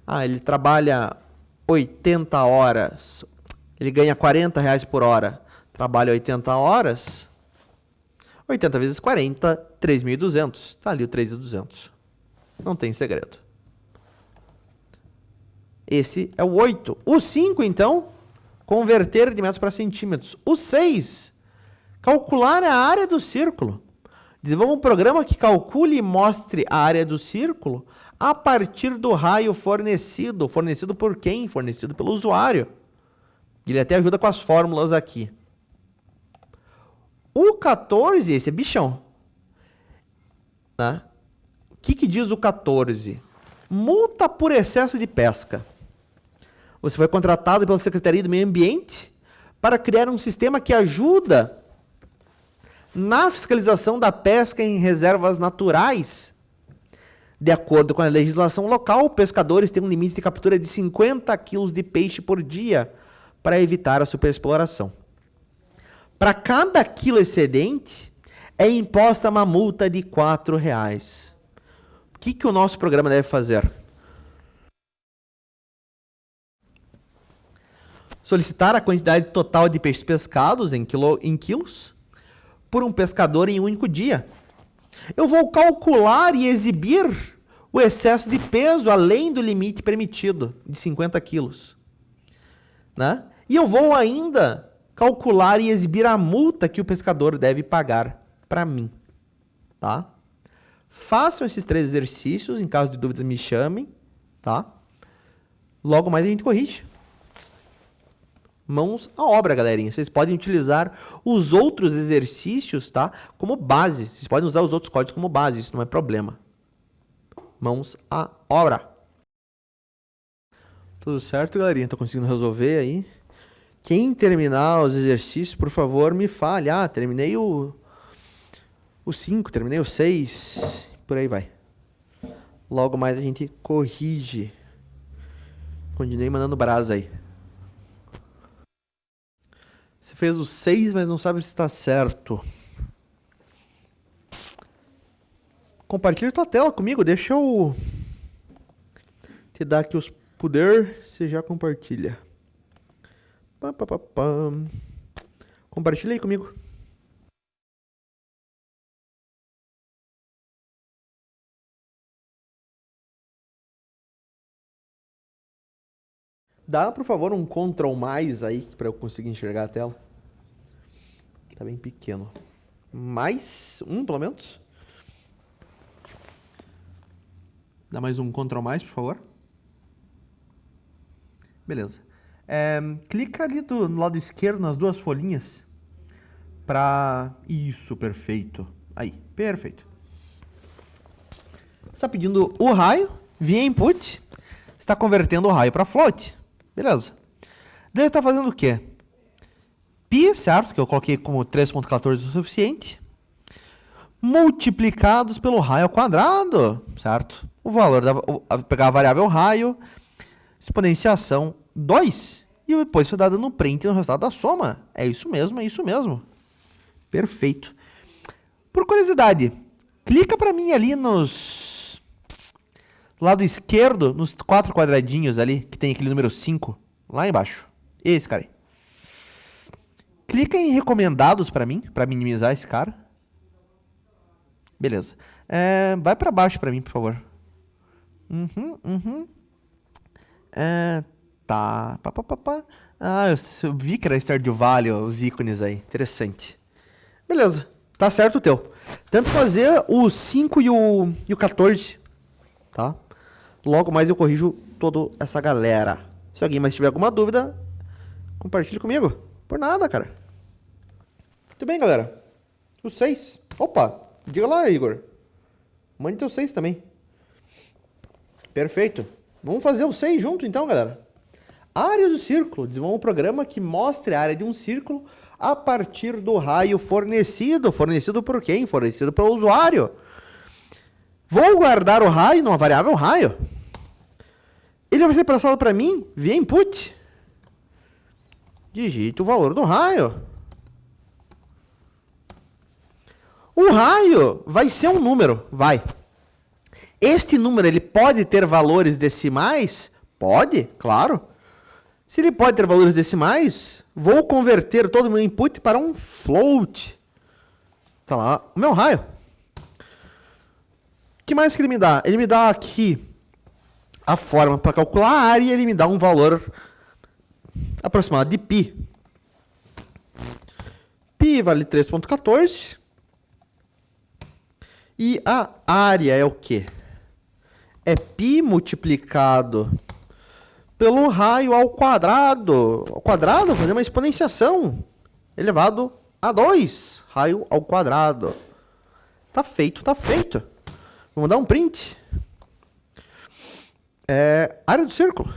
Ah, ele trabalha 80 horas. Ele ganha R$40 por hora. Trabalha 80 horas. 80 vezes 40, 3.200. Está ali o 3.200. Não tem segredo. Esse é o 8. O 5, então, converter de metros para centímetros. O 6, calcular a área do círculo. Desenvolva um programa que calcule e mostre a área do círculo a partir do raio fornecido. Fornecido por quem? Fornecido pelo usuário. Ele até ajuda com as fórmulas aqui. O 14, esse é bichão. Né? O que diz o 14? Multa por excesso de pesca. Você foi contratado pela Secretaria do Meio Ambiente para criar um sistema que ajuda na fiscalização da pesca em reservas naturais. De acordo com a legislação local, pescadores têm um limite de captura de 50 quilos de peixe por dia para evitar a superexploração. Para cada quilo excedente, é imposta uma multa de R$4. O que o nosso programa deve fazer? Solicitar a quantidade total de peixes pescados em quilos por um pescador em um único dia. Eu vou calcular e exibir o excesso de peso além do limite permitido de 50 quilos. Né? E eu vou ainda calcular e exibir a multa que o pescador deve pagar para mim. Tá? Façam esses 3 exercícios, em caso de dúvidas me chamem. Tá? Logo mais a gente corrige. Mãos à obra, galerinha. Vocês podem utilizar os outros exercícios, tá, como base. Vocês podem usar os outros códigos como base, isso não é problema. Mãos à obra. Tudo certo, galerinha? Tô conseguindo resolver aí. Quem terminar os exercícios, por favor, me fale. Ah, terminei o 5, terminei o 6, por aí vai. Logo mais a gente corrige. Continuei mandando brasa aí. Você fez o 6, mas não sabe se está certo. Compartilha tua tela comigo. Deixa eu te dar aqui os poder. Você já compartilha. Compartilha aí comigo. Dá, por favor, um Ctrl mais aí, para eu conseguir enxergar a tela. Tá bem pequeno. Mais um, pelo menos. Dá mais um Ctrl mais, por favor. Beleza. Clica ali no lado esquerdo, nas duas folhinhas. Isso, perfeito. Aí, perfeito. Você está pedindo o raio via input. Está convertendo o raio para float. Beleza. Daí está fazendo o quê? Pi, certo? Que eu coloquei como 3.14 o suficiente. Multiplicados pelo raio ao quadrado, certo? O valor pegar a variável raio, exponenciação 2. E depois isso dá dando print no resultado da soma. É isso mesmo, é isso mesmo. Perfeito. Por curiosidade, clica para mim ali nos lado esquerdo, nos 4 quadradinhos ali, que tem aquele número 5, lá embaixo. Esse cara aí. Clica em recomendados para mim, para minimizar esse cara. Beleza. Vai para baixo para mim, por favor. Tá. Eu vi que era Stardew Valley, os ícones aí. Interessante. Beleza. Tá certo o teu. Tento fazer o 5 e o 14. Tá? Logo mais eu corrijo toda essa galera. Se alguém mais tiver alguma dúvida, compartilhe comigo. Por nada, cara. Muito bem, galera. O 6. Opa, diga lá, Igor. Mande teu 6 também. Perfeito. Vamos fazer o 6 junto então, galera. Área do círculo. Desenvolva um programa que mostre a área de um círculo a partir do raio fornecido. Fornecido por quem? Fornecido pelo usuário. Vou guardar o raio numa variável raio. Ele vai ser passado para mim via input. Digite o valor do raio. O raio vai ser um número, vai. Este número, ele pode ter valores decimais? Pode, claro. Se ele pode ter valores decimais, vou converter todo o meu input para um float. Tá lá o meu raio. O que mais que ele me dá? Ele me dá aqui a forma para calcular a área e ele me dá um valor aproximado de π. Π vale 3.14. E a área é o quê? É π multiplicado pelo raio ao quadrado. Ao quadrado, fazer uma exponenciação. Elevado a 2. Raio ao quadrado. Tá feito, tá feito. Vamos dar um print. Área do círculo.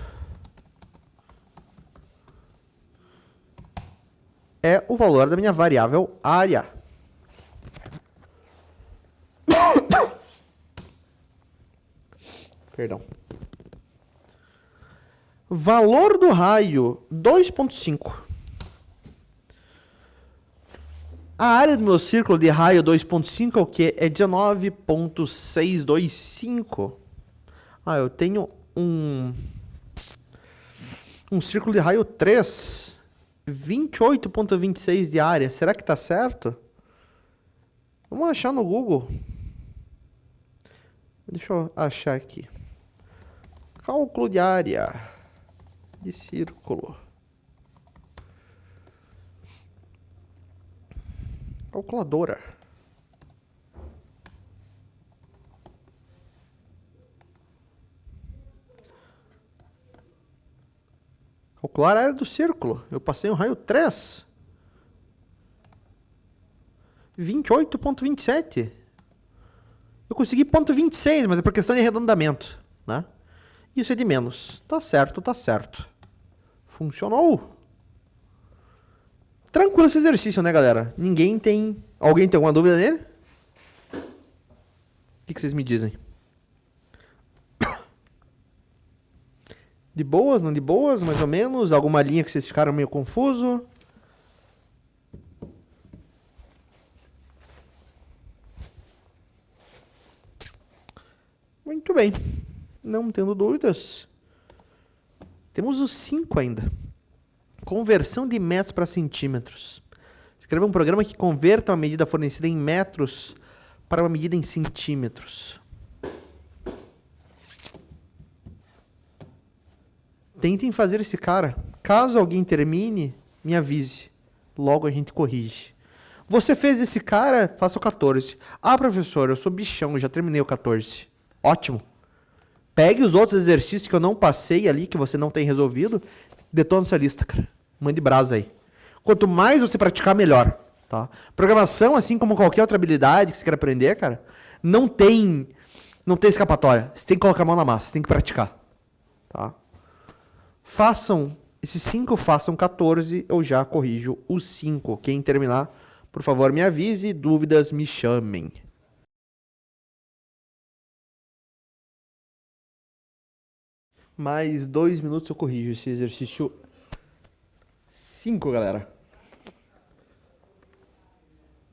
É o valor da minha variável área. Perdão. Valor do raio 2.5. A área do meu círculo de raio 2.5 é o que? É 19.625. Eu tenho um círculo de raio 3. 28.26 de área. Será que está certo? Vamos achar no Google. Deixa eu achar aqui. Cálculo de área de círculo. Calculadora. Calcular a área do círculo. Eu passei um raio 3. 28.27. Eu consegui 0.26, mas é por questão de arredondamento, né? Isso é de menos. Tá certo, tá certo. Funcionou. Tranquilo esse exercício, né, galera? Alguém tem alguma dúvida nele? O que vocês me dizem? De boas, não de boas, mais ou menos? Alguma linha que vocês ficaram meio confuso? Muito bem. Não tendo dúvidas. Temos os 5 ainda. Conversão de metros para centímetros. Escreva um programa que converta uma medida fornecida em metros para uma medida em centímetros. Tentem fazer esse cara. Caso alguém termine, me avise. Logo a gente corrige. Você fez esse cara, faça o 14. Ah, professor, eu sou bichão, eu já terminei o 14. Ótimo. Pegue os outros exercícios que eu não passei ali, que você não tem resolvido, detona essa lista, cara. Mande brasa aí. Quanto mais você praticar, melhor. Tá? Programação, assim como qualquer outra habilidade que você quer aprender, cara, não tem escapatória. Você tem que colocar a mão na massa, você tem que praticar. Tá? Façam esses 5, façam 14, eu já corrijo os 5. Quem terminar, por favor, me avise, dúvidas, me chamem. Mais 2 minutos eu corrijo esse exercício 5, galera.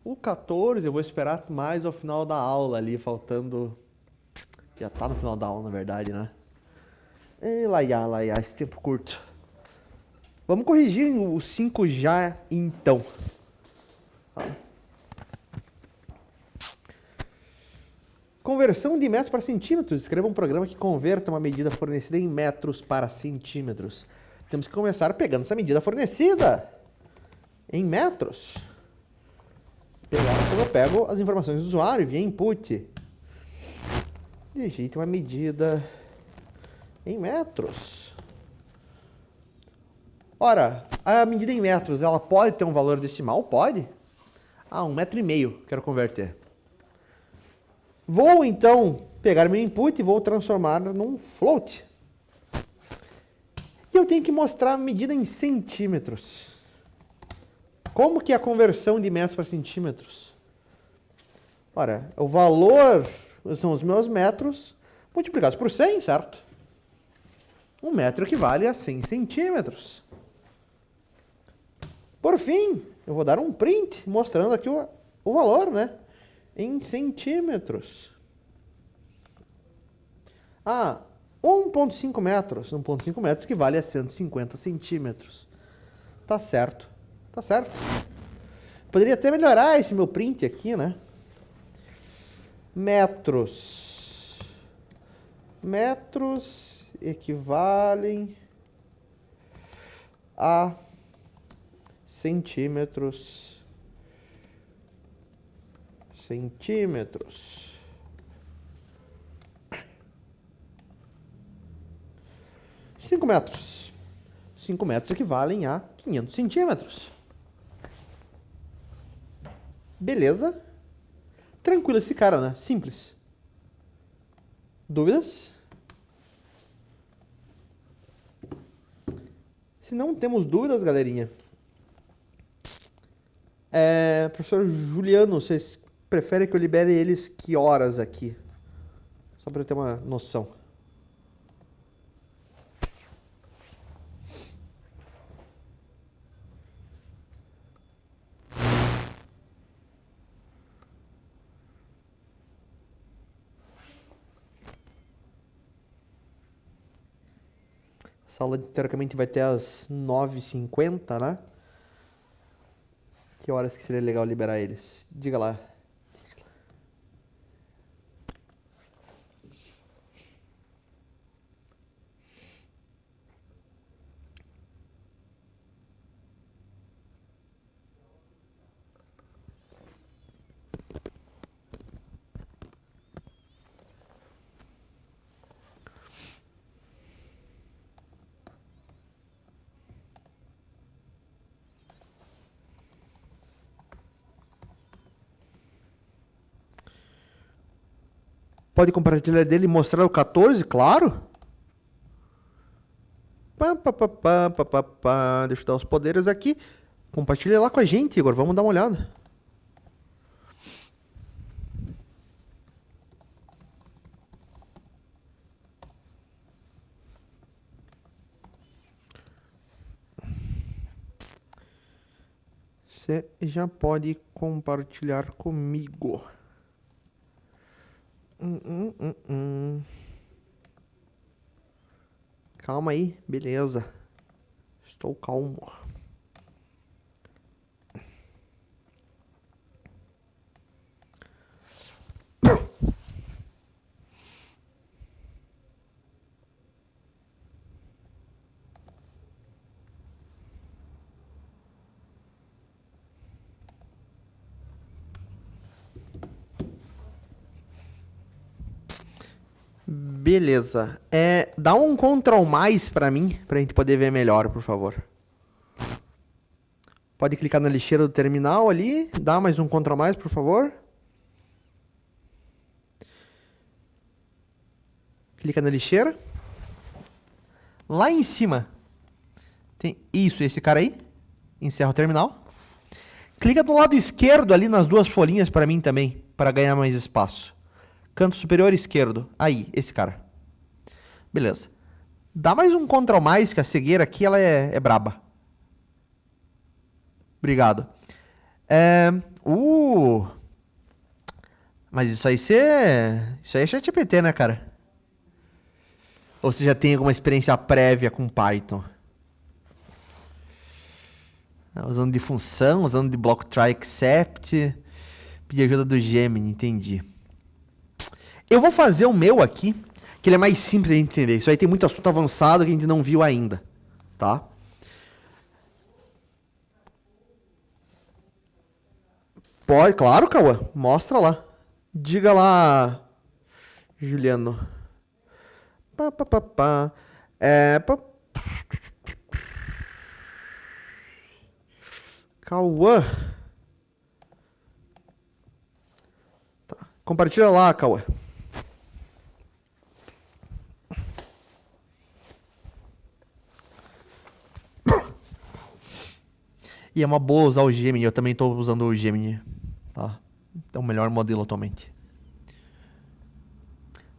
O 14 eu vou esperar mais ao final da aula ali, faltando... Já tá no final da aula, na verdade, né? Laiá, esse tempo curto. Vamos corrigir o 5 já, então. Conversão de metros para centímetros. Escreva um programa que converta uma medida fornecida em metros para centímetros. Temos que começar pegando essa medida fornecida em metros. Eu pego as informações do usuário via input. Digite uma medida em metros. Ora, a medida em metros, ela pode ter um valor decimal? Pode. 1,5 metro, quero converter. Vou, então, pegar meu input e vou transformar num float. E eu tenho que mostrar a medida em centímetros. Como que é a conversão de metros para centímetros? Ora, o valor são os meus metros multiplicados por 100, certo? 1 metro equivale a 100 centímetros. Por fim, eu vou dar um print mostrando aqui o valor, né? Em centímetros. 1,5 metros. 1,5 metros equivale a 150 centímetros. Tá certo. Tá certo. Poderia até melhorar esse meu print aqui, né? Metros. Metros equivalem a centímetros. Centímetros. 5 metros. 5 metros equivalem a 500 centímetros. Beleza? Tranquilo esse cara, né? Simples. Dúvidas? Se não temos dúvidas, galerinha. Professor Juliano, vocês preferem que eu libere eles que horas aqui? Só para eu ter uma noção. Essa aula, teoricamente, vai ter às 9h50, né? Que horas que seria legal liberar eles? Diga lá. Pode compartilhar dele e mostrar o 14, claro. Deixa eu dar os poderes aqui. Compartilha lá com a gente, Igor. Vamos dar uma olhada. Você já pode compartilhar comigo. Calma aí, beleza. Estou calmo. Beleza. Dá um Ctrl mais pra mim, pra gente poder ver melhor, por favor. Pode clicar na lixeira do terminal ali. Dá mais um Ctrl mais, por favor. Clica na lixeira. Lá em cima. Tem isso, esse cara aí. Encerra o terminal. Clica do lado esquerdo ali nas duas folhinhas para mim também, para ganhar mais espaço. Canto superior esquerdo. Aí, esse cara. Beleza. Dá mais um Ctrl mais, que a cegueira aqui ela é braba. Obrigado. Mas isso aí é ChatGPT, né, cara? Ou você já tem alguma experiência prévia com Python? Usando de função, usando de block try except. Pedir ajuda do Gemini, entendi. Eu vou fazer o meu aqui, que ele é mais simples de entender. Isso aí tem muito assunto avançado que a gente não viu ainda, tá? Pode, claro, Cauã. Mostra lá. Diga lá, Juliano. Pá, pá, pá, pá. Cauã. Tá. Compartilha lá, Cauã. E é uma boa usar o Gemini. Eu também estou usando o Gemini. Tá? É o melhor modelo atualmente.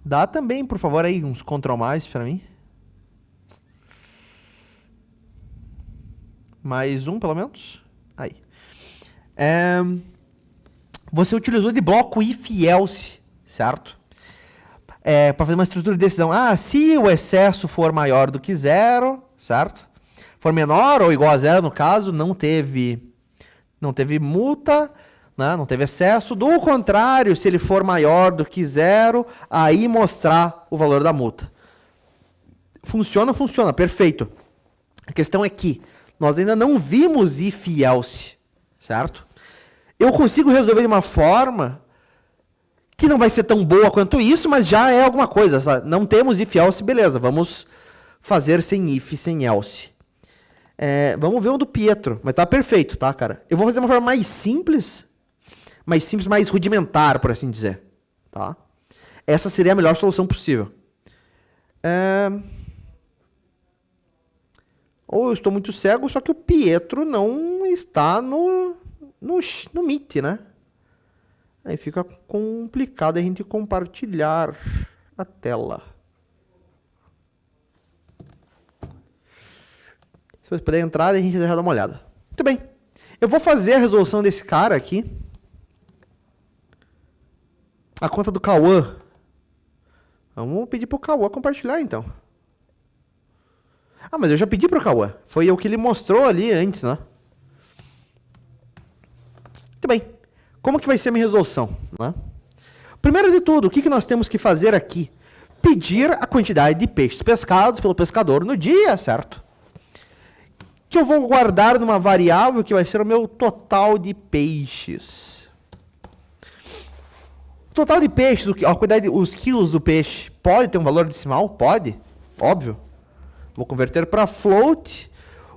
Dá também, por favor, aí uns Ctrl mais para mim. Mais um, pelo menos. Aí. Você utilizou de bloco if else, certo? Para fazer uma estrutura de decisão. Se o excesso for maior do que zero, certo? For menor ou igual a zero, no caso, não teve multa, né? Não teve excesso. Do contrário, se ele for maior do que zero, aí mostrar o valor da multa. Funciona, perfeito. A questão é que nós ainda não vimos if else, certo? Eu consigo resolver de uma forma que não vai ser tão boa quanto isso, mas já é alguma coisa. Sabe? Não temos if else, beleza, vamos fazer sem if, sem else. Vamos ver o do Pietro, mas tá perfeito, tá, cara? Eu vou fazer de uma forma mais simples, mais rudimentar, por assim dizer, tá? Essa seria a melhor solução possível. Ou eu estou muito cego, só que o Pietro não está no Meet, né? Aí fica complicado a gente compartilhar a tela. Se você puder entrar, a gente já dá uma olhada. Muito bem. Eu vou fazer a resolução desse cara aqui. A conta do Cauã. Vamos pedir pro Cauã compartilhar, então. Mas eu já pedi pro Cauã. Foi o que ele mostrou ali antes, né? Muito bem. Como que vai ser a minha resolução, né? Primeiro de tudo, o que nós temos que fazer aqui? Pedir a quantidade de peixes pescados pelo pescador no dia, certo? Que eu vou guardar numa variável que vai ser o meu total de peixes. O total de peixes, a quantidade, os quilos do peixe, pode ter um valor decimal? Pode, óbvio. Vou converter para float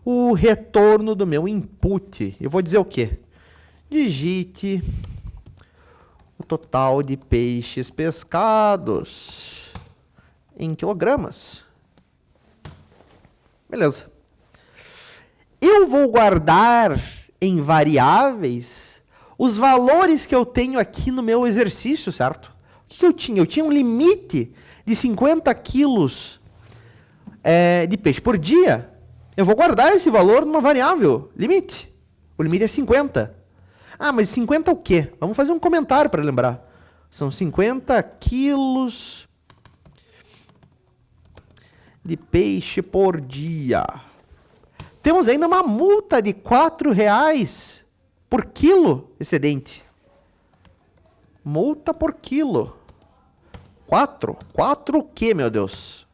o retorno do meu input. Eu vou dizer o quê? Digite o total de peixes pescados em quilogramas. Beleza. Eu vou guardar em variáveis os valores que eu tenho aqui no meu exercício, certo? O que eu tinha? Eu tinha um limite de 50 quilos de peixe por dia. Eu vou guardar esse valor numa variável, limite. O limite é 50. Mas 50 o quê? Vamos fazer um comentário para lembrar. São 50 quilos de peixe por dia. Temos ainda uma multa de R$4 por quilo excedente. Multa por quilo. 4? 4 o quê, meu Deus?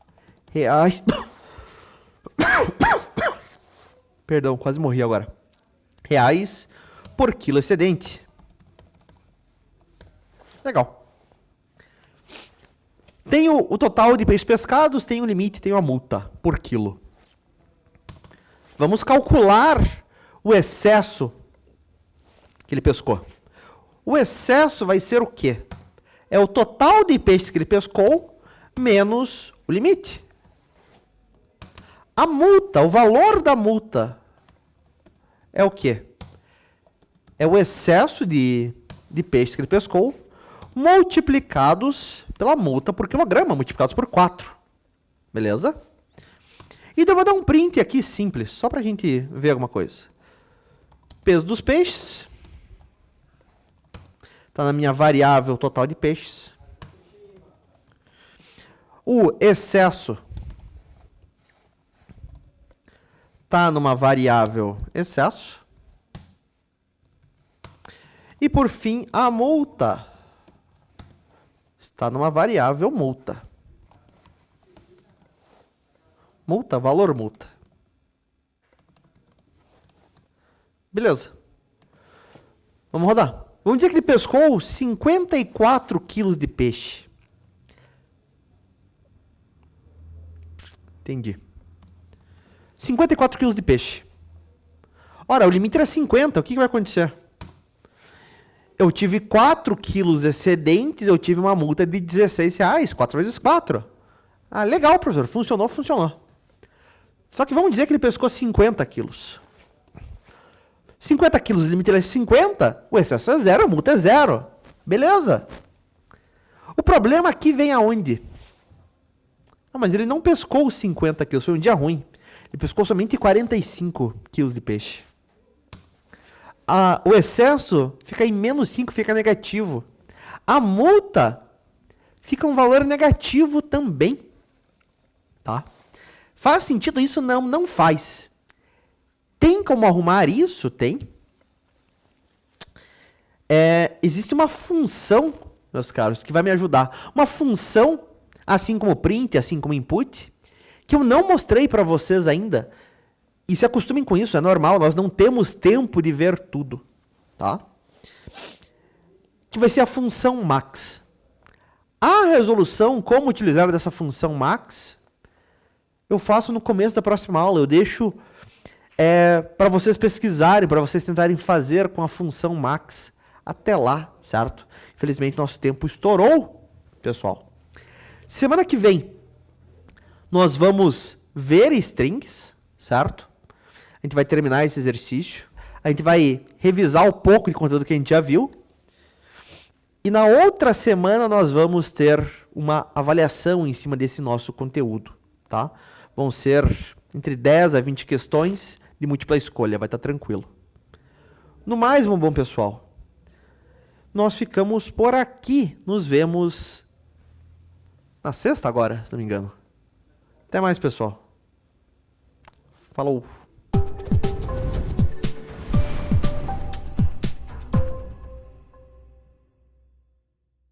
Reais. Perdão, quase morri agora. Reais por quilo excedente. Legal. Tenho o total de peixes pescados, tenho o limite, tenho a multa por quilo. Vamos calcular o excesso que ele pescou. O excesso vai ser o quê? É o total de peixes que ele pescou menos o limite. A multa, o valor da multa é o quê? É o excesso de peixes que ele pescou multiplicados pela multa por quilograma, multiplicados por 4. Beleza? E eu vou dar um print aqui simples, só para a gente ver alguma coisa. Peso dos peixes. Está na minha variável total de peixes. O excesso está numa variável excesso. E por fim, a multa está numa variável multa. Multa, valor multa. Beleza. Vamos rodar. Vamos dizer que ele pescou 54 quilos de peixe. Entendi. 54 quilos de peixe. Ora, o limite era 50. O que vai acontecer? Eu tive 4 quilos excedentes, eu tive uma multa de R$16. 4 vezes 4. Ah, legal, professor. Funcionou, funcionou. Só que vamos dizer que ele pescou 50 quilos. 50 quilos, o limite é 50, o excesso é 0, a multa é 0. Beleza. O problema aqui vem aonde? Ah, mas ele não pescou 50 quilos, foi um dia ruim. Ele pescou somente 45 quilos de peixe. O excesso fica em menos 5, fica negativo. A multa fica um valor negativo também. Tá? Faz sentido isso? Não, não faz. Tem como arrumar isso? Tem. Existe uma função, meus caros, que vai me ajudar. Uma função, assim como print, assim como input, que eu não mostrei para vocês ainda. E se acostumem com isso, é normal, nós não temos tempo de ver tudo. Tá? Que vai ser a função max. A resolução, como utilizar dessa função max, eu faço no começo da próxima aula. Eu deixo para vocês pesquisarem, para vocês tentarem fazer com a função max até lá, certo? Infelizmente, nosso tempo estourou, pessoal. Semana que vem, nós vamos ver strings, certo? A gente vai terminar esse exercício. A gente vai revisar um pouco de conteúdo que a gente já viu. E na outra semana, nós vamos ter uma avaliação em cima desse nosso conteúdo, tá? Vão ser entre 10 a 20 questões de múltipla escolha, vai estar tranquilo. No mais, meu bom pessoal, nós ficamos por aqui. Nos vemos na sexta agora, se não me engano. Até mais, pessoal. Falou.